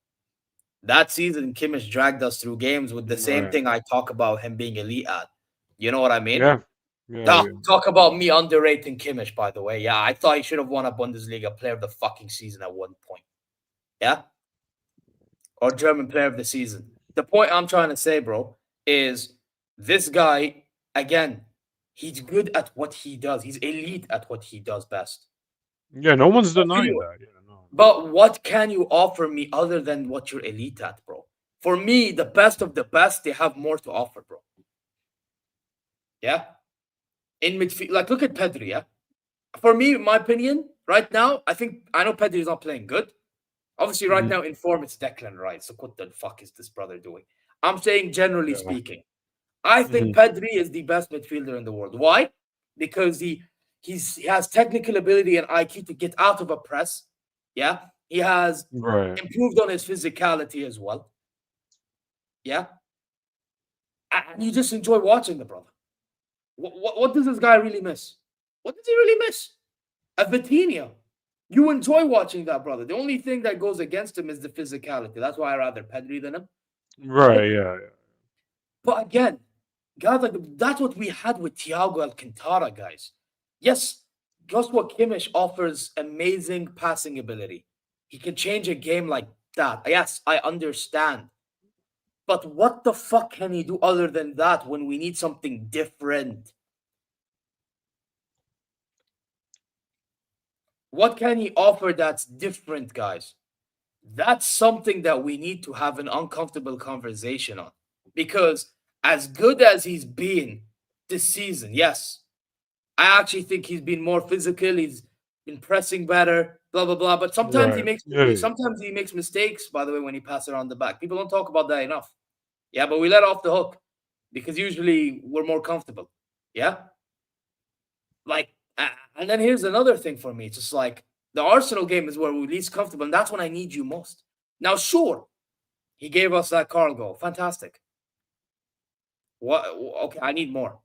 That season, Kimmich dragged us through games with the same Right. thing I talk about him being elite at. You know what I mean? Yeah. Yeah. Nah, yeah. talk about me underrating Kimmich, by the way. Yeah, I thought he should have won a Bundesliga Player of the fucking Season at one point. Yeah? Or German Player of the Season. The point I'm trying to say, bro, is this guy, again, he's good at what he does. He's elite at what he does best. Yeah, no one's But denying you- that. Yeah, no. But what can you offer me other than what you're elite at, bro? For me, the best of the best, they have more to offer, bro. Yeah? In midfield, like, look at Pedri, yeah? For me, in my opinion, right now, I know Pedri is not playing good. Obviously, right Mhm. now, in form, it's Declan Rice. So what the fuck is this brother doing? I'm saying, generally Yeah. speaking, I think Pedri is the best midfielder in the world. Why? Because he has technical ability and IQ to get out of a press. Yeah? He has Right. improved on his physicality as well. Yeah? And you just enjoy watching the brother. What does this guy really miss? What does he really miss? A Vitinha. You enjoy watching that brother. The only thing that goes against him is the physicality. That's why I rather Pedri than him. Right. Yeah. Yeah. But again, guys, like that's what we had with Thiago Alcantara, guys. Yes, Joshua Kimmich offers amazing passing ability. He can change a game like that. Yes, I understand. But what the fuck can he do other than that when we need something different? What can he offer that's different, guys? That's something that we need to have an uncomfortable conversation on. Because as good as he's been this season, yes, I actually think he's been more physical. He's been pressing better, blah blah blah. But sometimes Right. Yeah. sometimes he makes mistakes. By the way, when he passes it on the back, people don't talk about that enough. Yeah, but we let off the hook because usually we're more comfortable. Yeah, like, and then here's another thing for me. It's just like the Arsenal game is where we're least comfortable, and that's when I need you most. Now, sure, he gave us that Karl goal, fantastic. What? Okay, I need more.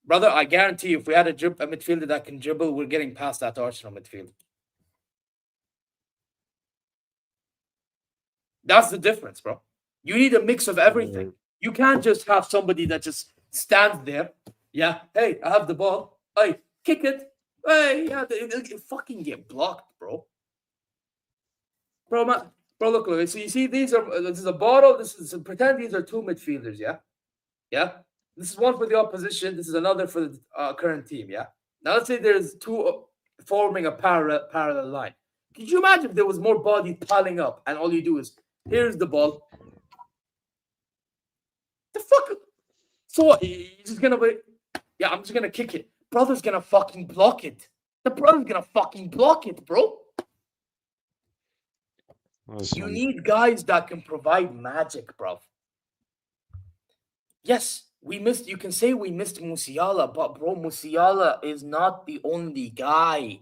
Brother, I guarantee you, if we had a midfielder that can dribble, we're getting past that Arsenal midfield. That's the difference, bro. You need a mix of everything. You can't just have somebody that just stands there. Yeah, hey, I have the ball. Hey, kick it. Hey, yeah, it'll fucking get blocked, bro. Bro, look. So you see, this is a bottle. Pretend these are two midfielders. Yeah, yeah. This is one for the opposition. This is another for the current team. Yeah. Now let's say there's two forming a parallel line. Could you imagine if there was more bodies piling up and all you do is here's the ball. The fuck? So what? You're just gonna be? Yeah, I'm just gonna kick it. Brother's gonna fucking block it. The brother's gonna fucking block it, bro. Listen. You need guys that can provide magic, bro. Yes, we missed. You can say we missed Musiala, but bro, Musiala is not the only guy.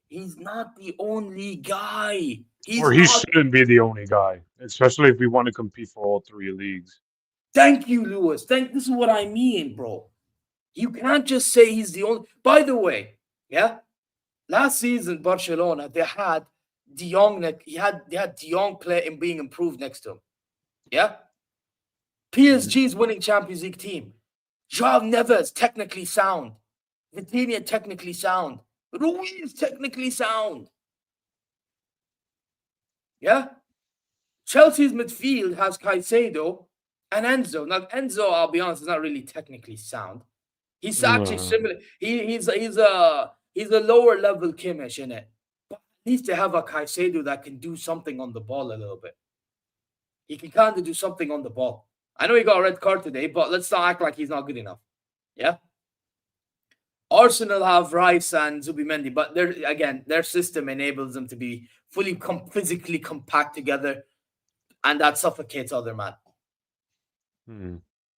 He's not the only guy. He not. shouldn't be the only guy, especially if we want to compete for all three leagues. Thank you, Lewis. This is what I mean, bro. You can't just say he's the only. By the way, yeah, last season Barcelona they had De Jong. They had De Jong play and being improved next to him. Yeah. PSG's winning Champions League team. Joao Neves technically sound. Vitinha technically sound. Ruiz technically sound. Yeah? Chelsea's midfield has Caicedo and Enzo. Now, Enzo, I'll be honest, is not really technically sound. He's actually similar. He's a lower level Kimmich in it. But at least they have a Caicedo that can do something on the ball a little bit. He can kind of do something on the ball. I know he got a red card today, but let's not act like he's not good enough. Yeah? Arsenal have Rice and Zubimendi, but their system enables them to be fully physically compact together, and that suffocates other man.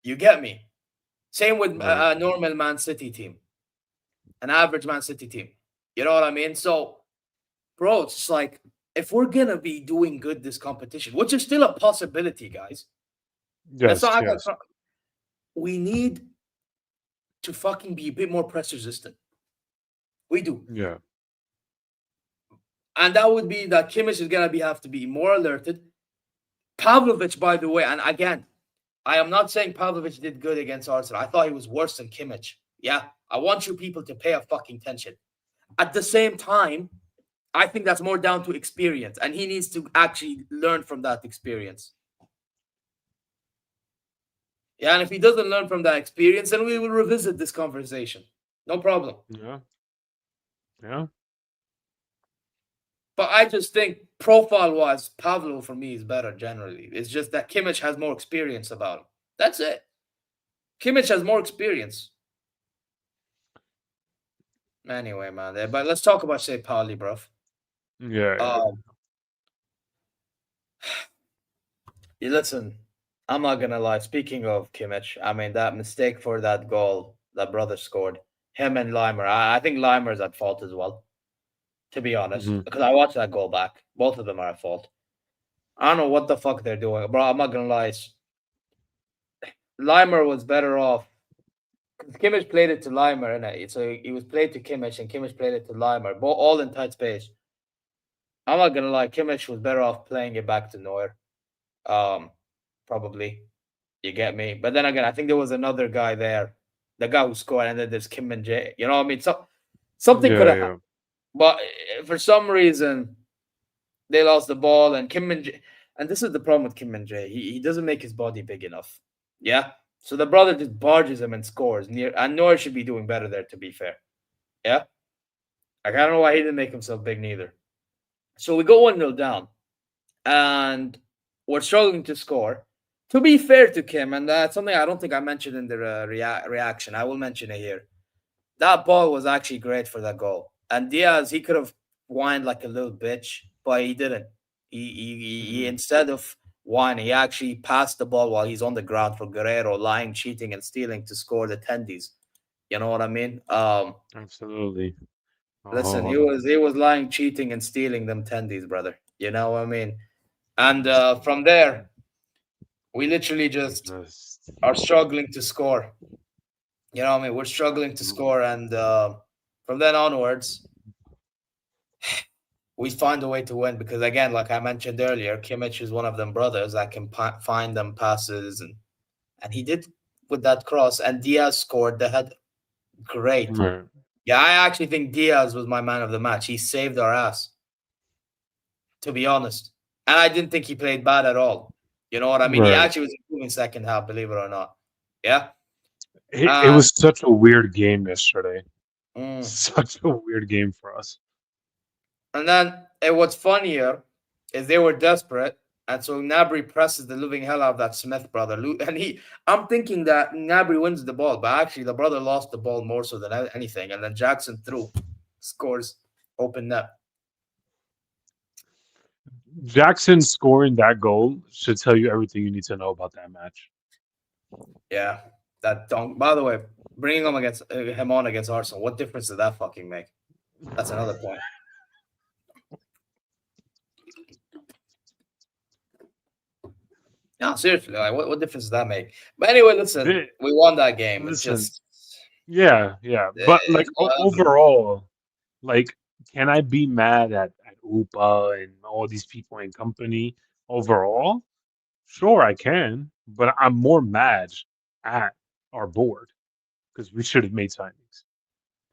You get me? Same with a normal Man City team. an average Man City team. You know what I mean? So, bro, it's just like if we're gonna be doing good this competition, which is still a possibility, guys. Let's Yes, not act yes. like we need to fucking be a bit more press resistant. We do. Yeah. And that would be that Kimmich is gonna have to be more alerted. Pavlovic, by the way, and again, I am not saying Pavlovic did good against Arsenal. I thought he was worse than Kimmich. Yeah, I want you people to pay a fucking attention. At the same time, I think that's more down to experience, and he needs to actually learn from that experience. Yeah, and if he doesn't learn from that experience, then we will revisit this conversation. No problem. Yeah. Yeah. But I just think profile-wise, Pavlo for me is better generally. It's just that Kimmich has more experience about him. That's it. Kimmich has more experience. Anyway, man. But let's talk about, say, Pauli, bro. Yeah. Listen, I'm not gonna lie. Speaking of Kimmich, I mean that mistake for that goal that brother scored, him and Limer. I think Limer's at fault as well. To be honest, Mhm. because I watched that goal back. Both of them are at fault. I don't know what the fuck they're doing, bro. I'm not gonna lie. Limer was better off. Kimmich played it to Limer, innit? So he was played to Kimmich, and Kimmich played it to Limer, both all in tight space. I'm not gonna lie. Kimmich was better off playing it back to Neuer. Probably. You get me? But then again, I think there was another guy there, the guy who scored, and then there's Kim and Jay. You know what I mean? So something could have happened. But for some reason, they lost the ball, and Kim and Jay, and this is the problem with Kim and Jay. He doesn't make his body big enough. Yeah. So the brother just barges him and scores near, and Neuer should be doing better there, to be fair. Yeah. Like, I don't know why he didn't make himself big neither. So we go 1-0 down, and we're struggling to score. To be fair to Kim, and that's something I don't think I mentioned in the reaction. I will mention it here. That ball was actually great for that goal. And Diaz, he could have whined like a little bitch, but he didn't. He instead of whining, he actually passed the ball while he's on the ground for Guerrero, lying, cheating, and stealing to score the tendies. You know what I mean? Absolutely. Listen, he was lying, cheating, and stealing them tendies, brother. You know what I mean? And from there, we literally just are struggling to score. You know what I mean? We're struggling to score. And from then onwards, we find a way to win because, again, like I mentioned earlier, Kimmich is one of them brothers that can find them passes. And he did with that cross. And Diaz scored the head. Great. Right. Yeah, I actually think Diaz was my man of the match. He saved our ass, to be honest. And I didn't think he played bad at all. You know what I mean? He actually was improving second half, believe it or not. Yeah. It was such a weird game yesterday. Mm. Such a weird game for us. And then what's funnier is they were desperate. And so Gnabry presses the living hell out of that Smith brother. And I'm thinking that Gnabry wins the ball, but actually the brother lost the ball more so than anything. And then Jackson scores open net. Jackson scoring that goal should tell you everything you need to know about that match. Yeah, that don't. By the way, bringing him on against Arsenal, what difference did that fucking make? That's another point. No, seriously, like, what difference does that make? But anyway, listen, we won that game. It's just yeah. But like overall, like, can I be mad at Upa and all these people in company overall? Sure, I can, but I'm more mad at our board because we should have made signings.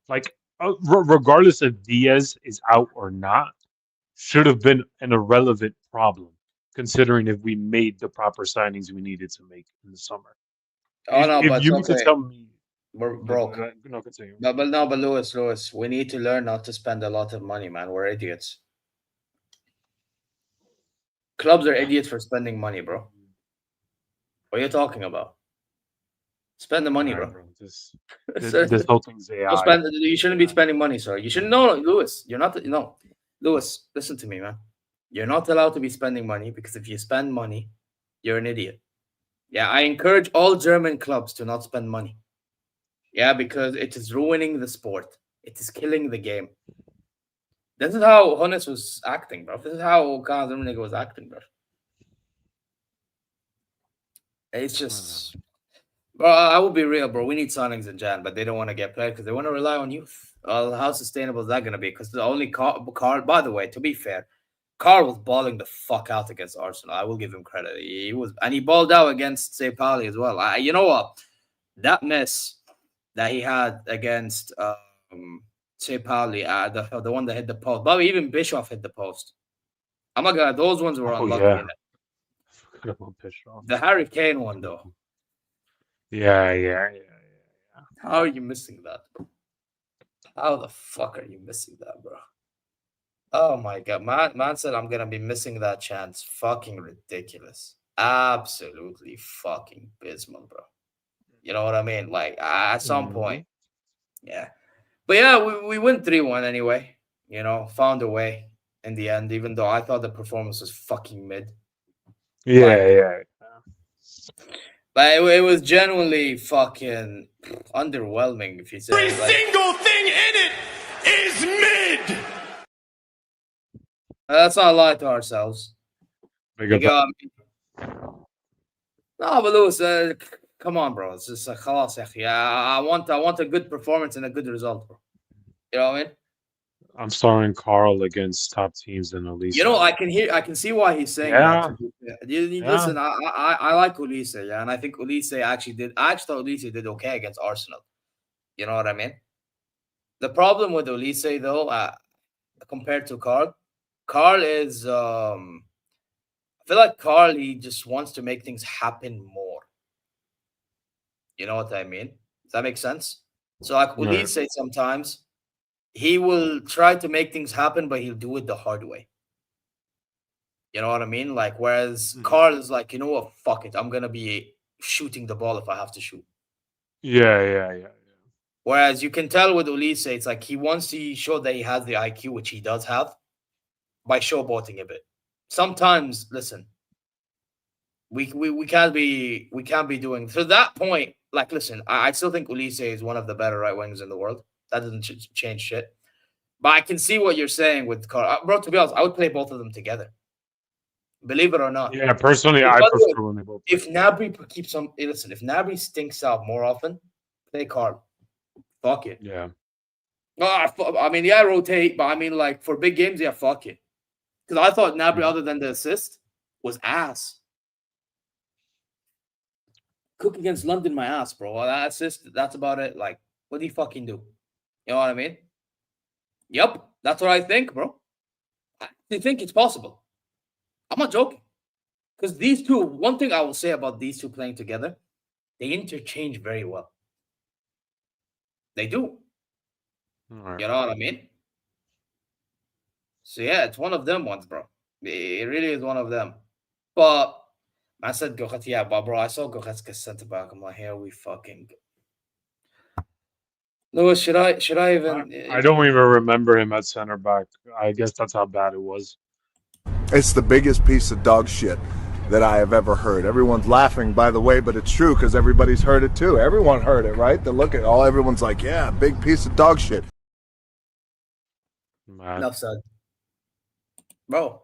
Like, regardless if Diaz is out or not, should have been an irrelevant problem, considering if we made the proper signings we needed to make in the summer. If you could tell me we're broke. No, continue. But Lewis, we need to learn not to spend a lot of money, man. We're idiots. Clubs are idiots for spending money, bro. What are you talking about? Spend the money, bro. This whole thing's AI. You shouldn't be spending money, sir. You shouldn't. No, Lewis, you're not. No, Lewis, listen to me, man. You're not allowed to be spending money because if you spend money, you're an idiot. Yeah, I encourage all German clubs to not spend money. Yeah, because it is ruining the sport. It is killing the game. This is how Hunis was acting, bro. This is how Karl was acting, bro. It's just, bro, I will be real, bro. We need signings in Jan, but they don't want to get played because they want to rely on youth. How sustainable is that going to be? Because the only Karl, by the way, to be fair, Karl was balling the fuck out against Arsenal. I will give him credit. He was, and he balled out against, say, Pauli as well. You know what? That miss that he had against, say, Pauli, the one that hit the post. But even Bischoff hit the post. Oh my God, those ones were unlucky. Yeah. I forgot about Bischoff. The Harry Kane one, though. Yeah. How are you missing that? How the fuck are you missing that, bro? Oh my God. Man said I'm going to be missing that chance. Fucking ridiculous. Absolutely fucking abysmal, bro. You know what I mean? Like, at some point. Yeah. But yeah, we win 3-1 anyway. You know, found a way in the end, even though I thought the performance was fucking mid. Yeah. But it was genuinely fucking underwhelming, if you say. Every single thing in it is mid. Let's not lie to ourselves. No, but Lewis, come on, bro. It's just I want a good performance and a good result, bro. You know what I mean? I'm starting Karl against top teams in Elise. You know, I can see why he's saying that. Listen, I like Ulisse, yeah, and I think Ulisse actually thought Ulisse did okay against Arsenal. You know what I mean? The problem with Ulisse, though, compared to Karl is I feel like Karl, he just wants to make things happen more. You know what I mean? Does that make sense? So like Ulisse sometimes he will try to make things happen, but he'll do it the hard way. You know what I mean? Like, whereas Karl is like, you know what? Fuck it. I'm going to be shooting the ball if I have to shoot. Yeah. Whereas you can tell with Ulisse, it's like he wants to show that he has the IQ, which he does have, by showboating a bit. Sometimes, listen, we can't be doing to that point. Like, listen, I still think Ulisse is one of the better right wings in the world. That doesn't change shit. But I can see what you're saying with Karl. Bro, to be honest, I would play both of them together. Believe it or not. Yeah, personally, I prefer when they both. If Gnabry keeps on, listen, if Gnabry stinks out more often, play Karl. Fuck it. Yeah. I mean, yeah, rotate, but I mean, like, for big games, yeah, fuck it. Because I thought Gnabry, other than the assist, was ass. Cook against London, my ass, bro. That assist, that's about it. Like, what do you fucking do? You know what I mean? Yep, that's what I think, bro. I think it's possible. I'm not joking. Because these two, one thing I will say about these two playing together, they interchange very well. They do. Right. You know what I mean? So yeah, it's one of them ones, bro. It really is one of them. But I said Goretz, yeah, but bro, I saw Goretzka center back. I'm like, here we fucking go. Lewis, should I even? I don't even remember him at center back. I guess that's how bad it was. It's the biggest piece of dog shit that I have ever heard. Everyone's laughing, by the way, but it's true because everybody's heard it too. Everyone heard it, right? They look at all. Everyone's like, yeah, big piece of dog shit. Enough said, bro.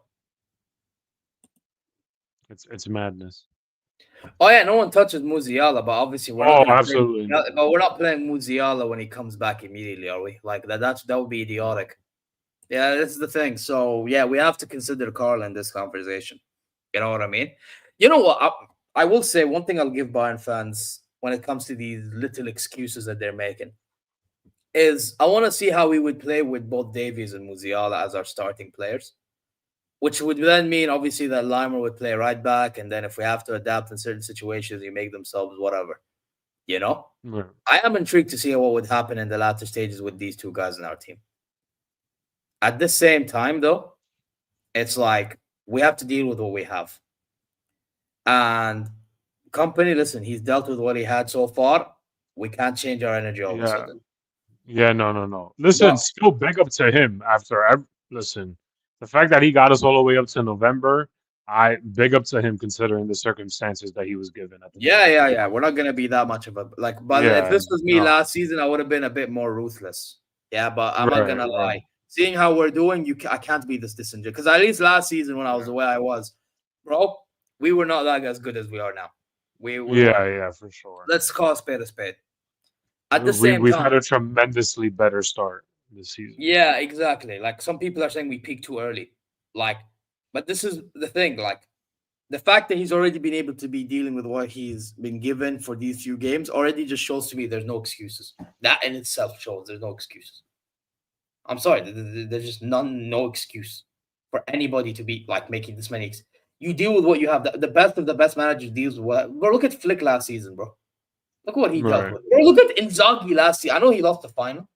It's madness. Oh yeah, no one touches Musiala, but obviously we're absolutely. But we're not playing Musiala when he comes back immediately, are we? Like that would be idiotic. Yeah, this is the thing. So yeah, we have to consider Karl in this conversation. You know what I mean? You know what? I will say one thing I'll give Bayern fans when it comes to these little excuses that they're making is I want to see how we would play with both Davies and Musiala as our starting players. Which would then mean, obviously, that Limer would play right back, and then if we have to adapt in certain situations, you make themselves whatever, you know? Yeah. I am intrigued to see what would happen in the latter stages with these two guys in our team. At the same time, though, it's like we have to deal with what we have. And Company, listen, he's dealt with what he had so far. We can't change our energy all of a sudden. Yeah, no. Listen, still big up to him after listen. The fact that he got us all the way up to November, I big up to him considering the circumstances that he was given at the Yeah. We're not gonna be that much of a like. But if this was me last season, I would have been a bit more ruthless. Yeah, but I'm not gonna lie. Seeing how we're doing, I can't be this disingenuous. Because at least last season when I was the way I was, bro, we were not that as good as we are now. We weren't. Yeah, for sure. Let's call a spade a spade. At the same We've time, had a tremendously better start this season. yeah, exactly. Like some people are saying we peaked too early. Like, but this is the thing. Like, the fact that he's already been able to be dealing with what he's been given for these few games already just shows to me there's no excuses. That in itself shows there's no excuses. I'm sorry, there's just no excuse for anybody to be like making this many. You deal with what you have. The best of the best managers deals with what. Bro, look at Flick last season, bro. Look what he dealt with. Bro, look at Inzaghi last season. I know he lost the final.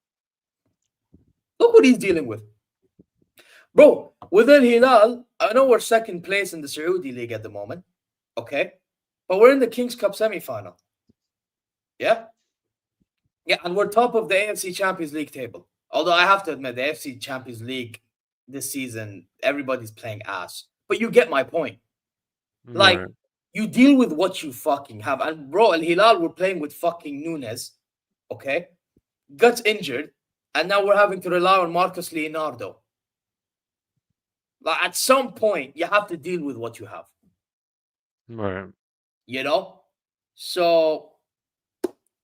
Look what he's dealing with. Bro, with Al Hilal, I know we're second place in the Saudi League at the moment. Okay? But we're in the Kings Cup semi-final. Yeah? Yeah, and we're top of the AFC Champions League table. Although I have to admit, the AFC Champions League this season, everybody's playing ass. But you get my point. Like, you deal with what you fucking have. And bro, Al Hilal were playing with fucking Nunes. Okay? Gets injured. And now we're having to rely on Marcus Leonardo. Like, at some point, you have to deal with what you have. Right. You know? So,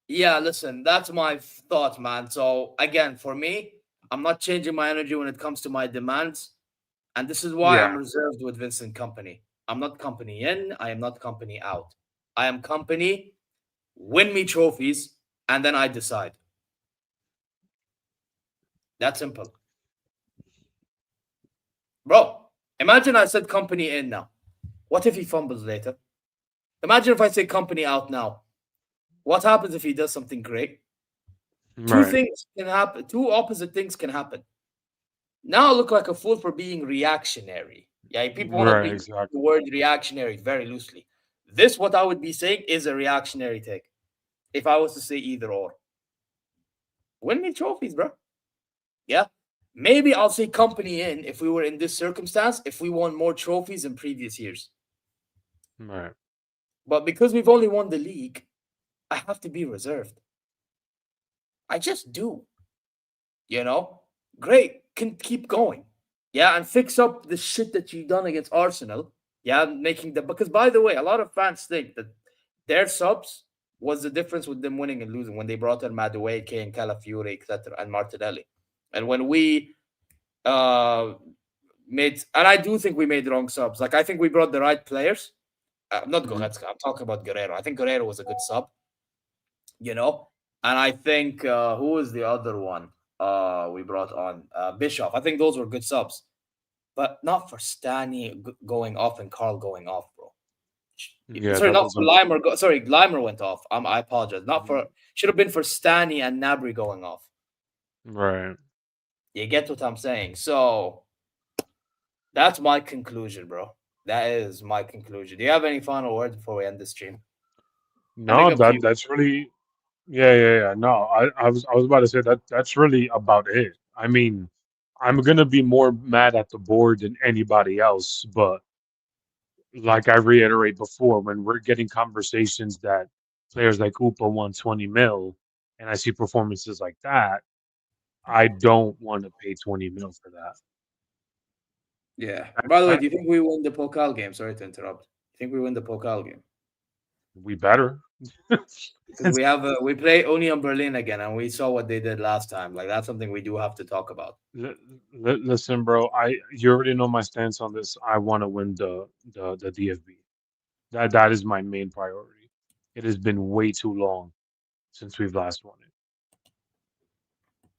yeah, listen, that's my thought, man. So, again, for me, I'm not changing my energy when it comes to my demands. And this is why I'm reserved with Vincent Kompany. I'm not company in. I am not company out. I am company, win me trophies, and then I decide. That's simple. Bro, imagine I said company in now. What if he fumbles later? Imagine if I say company out now. What happens if he does something great? Two things can happen. Two opposite things can happen. Now I look like a fool for being reactionary. Yeah, people want to use the word reactionary very loosely. This, what I would be saying, is a reactionary take. If I was to say either or. Win me trophies, bro. Yeah. Maybe I'll say company in if we were in this circumstance, if we won more trophies in previous years. Right. But because we've only won the league, I have to be reserved. I just do. You know? Great. Can keep going. Yeah, and fix up the shit that you've done against Arsenal. Yeah, because by the way, a lot of fans think that their subs was the difference with them winning and losing when they brought in Madueke and Calafiore, etc., and Martinelli. And when we and I do think we made wrong subs. Like, I think we brought the right players. Not Goretzka. I'm talking about Guerrero. I think Guerrero was a good sub. You know? And I think, who was the other one we brought on? Bischoff. I think those were good subs. But not for Stani going off and Karl going off, bro. Yeah, sorry, not for Limer. Limer went off. I apologize. Should have been for Stani and Nabry going off. Right. You get what I'm saying? So that's my conclusion, bro. That is my conclusion. Do you have any final words before we end the stream? No, that's really yeah. No, I was about to say that's really about it. I mean, I'm gonna be more mad at the board than anybody else, but like I reiterate before, when we're getting conversations that players like Upa won 20 mil, and I see performances like that, I don't want to pay 20 mil for that. Yeah. By the way, do you think we win the Pokal game? Sorry to interrupt. You think we win the Pokal game? We better. Because we play Union Berlin again, and we saw what they did last time. Like, that's something we do have to talk about. Listen, bro. You already know my stance on this. I want to win the DFB. That is my main priority. It has been way too long since we've last won it.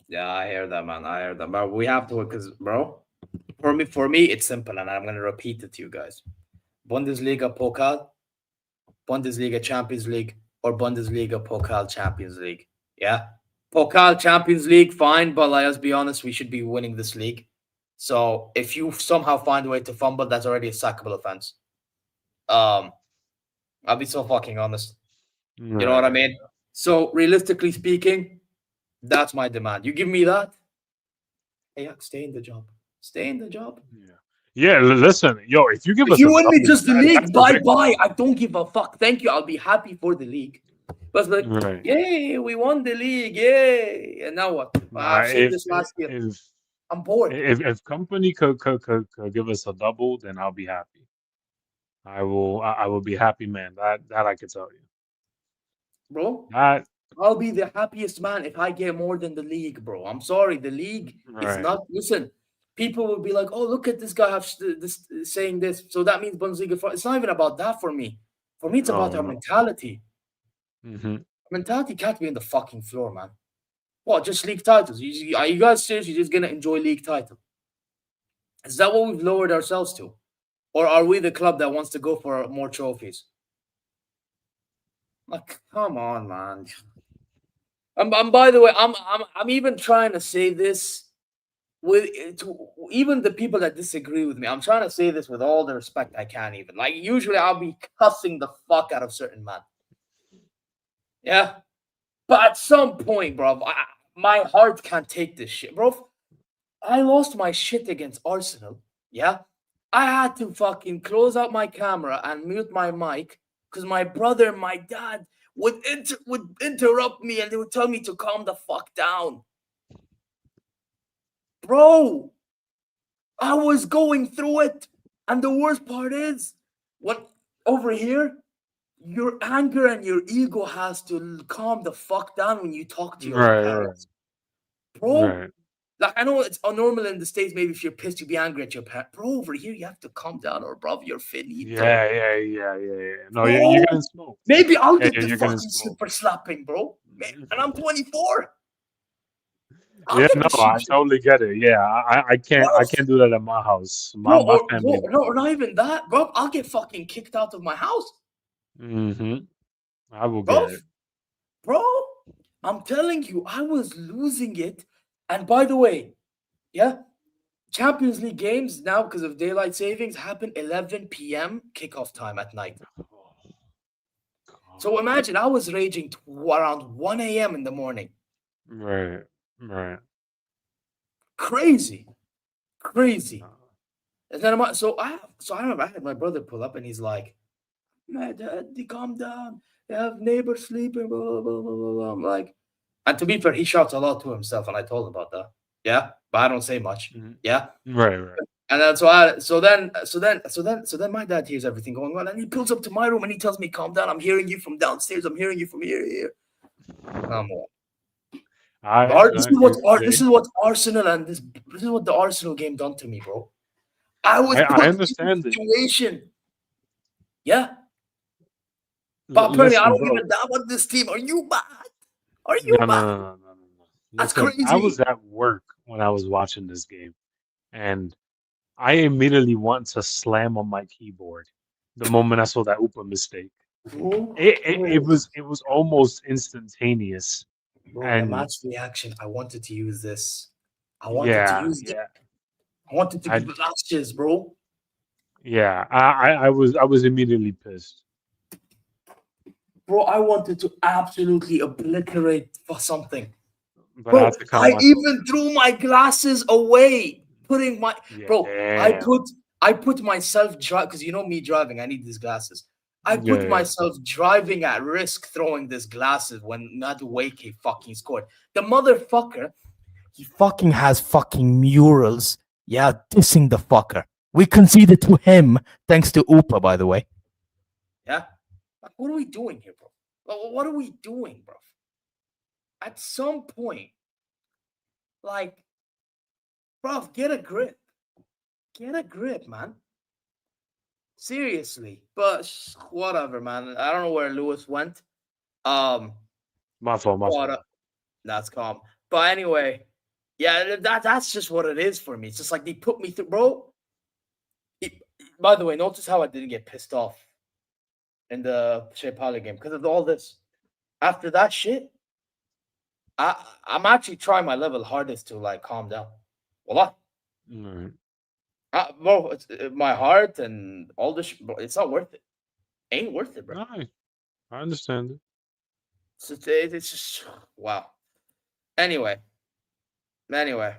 Yeah, I hear that, man. I hear that. But we have to, because, bro, for me, it's simple, and I'm going to repeat it to you guys. Bundesliga Pokal, Bundesliga Champions League, or Bundesliga Pokal Champions League. Yeah? Pokal Champions League, fine, but let's be honest, we should be winning this league. So if you somehow find a way to fumble, that's already a sackable offense. I'll be so fucking honest. You know what I mean? So realistically speaking, that's my demand. You give me that, hey, stay in the job. Stay in the job. Yeah, listen, yo, if you give us you win me just the league, bye. I don't give a fuck. Thank you. I'll be happy for the league. But it's like, Right. yay, we won the league, yay. And now what? I've seen this last year. I'm bored. If company could give us a double, then I'll be happy. I will be happy, man. That I can tell you. Bro, That I'll be the happiest man if I get more than the league, bro. I'm sorry, the league is right. not. Listen, people will be like, "Oh, look at this guy this saying this." So that means Bundesliga. It's not even about that for me. For me, it's about our No. mentality. Mm-hmm. Mentality can't be on the fucking floor, man. What? Just league titles? Are you guys seriously just gonna enjoy league title? Is that what we've lowered ourselves to, or are we the club that wants to go for more trophies? Like, come on, man. I'm by the way, I'm even trying to say this with to even the people that disagree with me. I'm trying to say this with all the respect I can. Even like usually I'll be cussing the fuck out of certain man. Yeah, but at some point, bro, my heart can't take this shit, bro. I lost my shit against Arsenal. Yeah, I had to fucking close out my camera and mute my mic because my brother and my dad would interrupt me and they would tell me to calm the fuck down. Bro, I was going through it. And the worst part is, what over here, your anger and your ego has to calm the fuck down when you talk to your parents. Bro, Right. like I know it's normal in the States, maybe if you're pissed, you be angry at your parent. Bro, over here, you have to calm down or bro, you're finito. Yeah. No, Bro, you're getting smoked. maybe I'll Yeah, get the you're getting fucking smoked. slipper slapping, bro. And I'm 24. Yeah, no, I totally get it. Yeah, I can't do that at my house. My family. No, not even that, bro. I'll get fucking kicked out of my house, Mm-hmm. I will bro. get it. Bro, I'm telling you, I was losing it. And by the way, yeah, Champions League games now because of daylight savings happen 11 p.m. kickoff time at night. So imagine I was raging around 1 a.m. in the morning. Right. Crazy. And then I remember I had my brother pull up and he's like, "Man, Daddy, calm down. You have neighbors sleeping." Blah, blah, blah, blah, blah. I'm like, and to be fair, he shouts a lot to himself, and I told him about that. Yeah, but I don't say much. Mm-hmm. Yeah, right. And then so then my dad hears everything going on, and he pulls up to my room and he tells me, "Calm down. I'm hearing you from downstairs. I'm hearing you from here." Come on. This is what Arsenal and this is what the Arsenal game done to me, bro. I was put I understand in a situation. Yeah. But Listen, apparently I don't bro. even know about this team. Are you mad? Are you mad? No. That's Listen, crazy. I was at work when I was watching this game, and I immediately want to slam on my keyboard the moment I saw that Upa mistake. It was almost instantaneous. Bro, and the match reaction, I wanted to use this. I yeah, wanted to give lashes, bro. Yeah, I was immediately pissed. Bro, I wanted to absolutely obliterate for something. But bro, I even threw my glasses away, putting my I put myself because you know me driving, I need these glasses. I put myself driving at risk throwing these glasses when Madueke fucking scored. The motherfucker, he fucking has fucking murals. Yeah, dissing the fucker. We conceded to him thanks to Upa, by the way. Yeah? What are we doing here, bro? What are we doing, bro? At some point, like, bro, get a grip. Get a grip, man. Seriously. But whatever, man. I don't know where Lewis went. My fault. That's calm. But anyway, yeah, that's just what it is for me. It's just like they put me through, bro. By the way, notice how I didn't get pissed off in the Pauli game because of all this. After that shit, I'm actually trying my level hardest to like calm down. Voila. Bro, it's my heart and all this. Bro, it's not worth it. Ain't worth it, bro. No, I understand it. So it's just wow. Anyway, bro,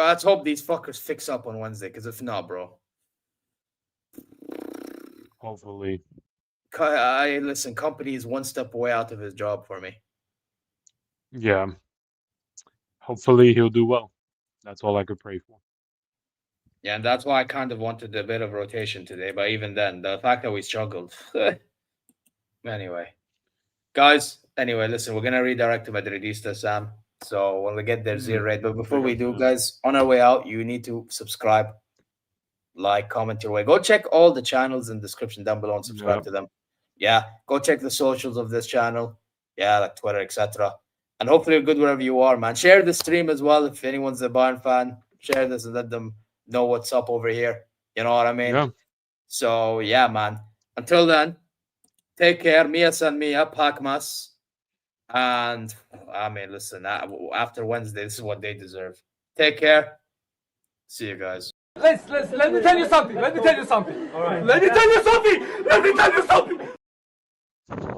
let's hope these fuckers fix up on Wednesday. Because if not, bro, hopefully. listen, company is one step away out of his job for me. Yeah. Hopefully he'll do well. That's all I could pray for. Yeah, and that's why I kind of wanted a bit of rotation today. But even then, the fact that we struggled. Anyway, guys. Anyway, listen, we're gonna redirect to Madridista, Sam. So when we get there, Zier rate. But before we do, guys, on our way out, you need to subscribe, like, comment your way. Go check all the channels in the description down below and subscribe to them. Yeah, go check the socials of this channel. Yeah, like Twitter, etc. And hopefully you're good wherever you are, man. Share the stream as well. If anyone's a Bayern fan, share this and let them know what's up over here. You know what I mean? Yeah. So, yeah, man. Until then, take care. Mia san Mia, Pakmas. And, I mean, listen, after Wednesday, this is what they deserve. Take care. See you guys. Let me tell you something. All right. Let me tell you something.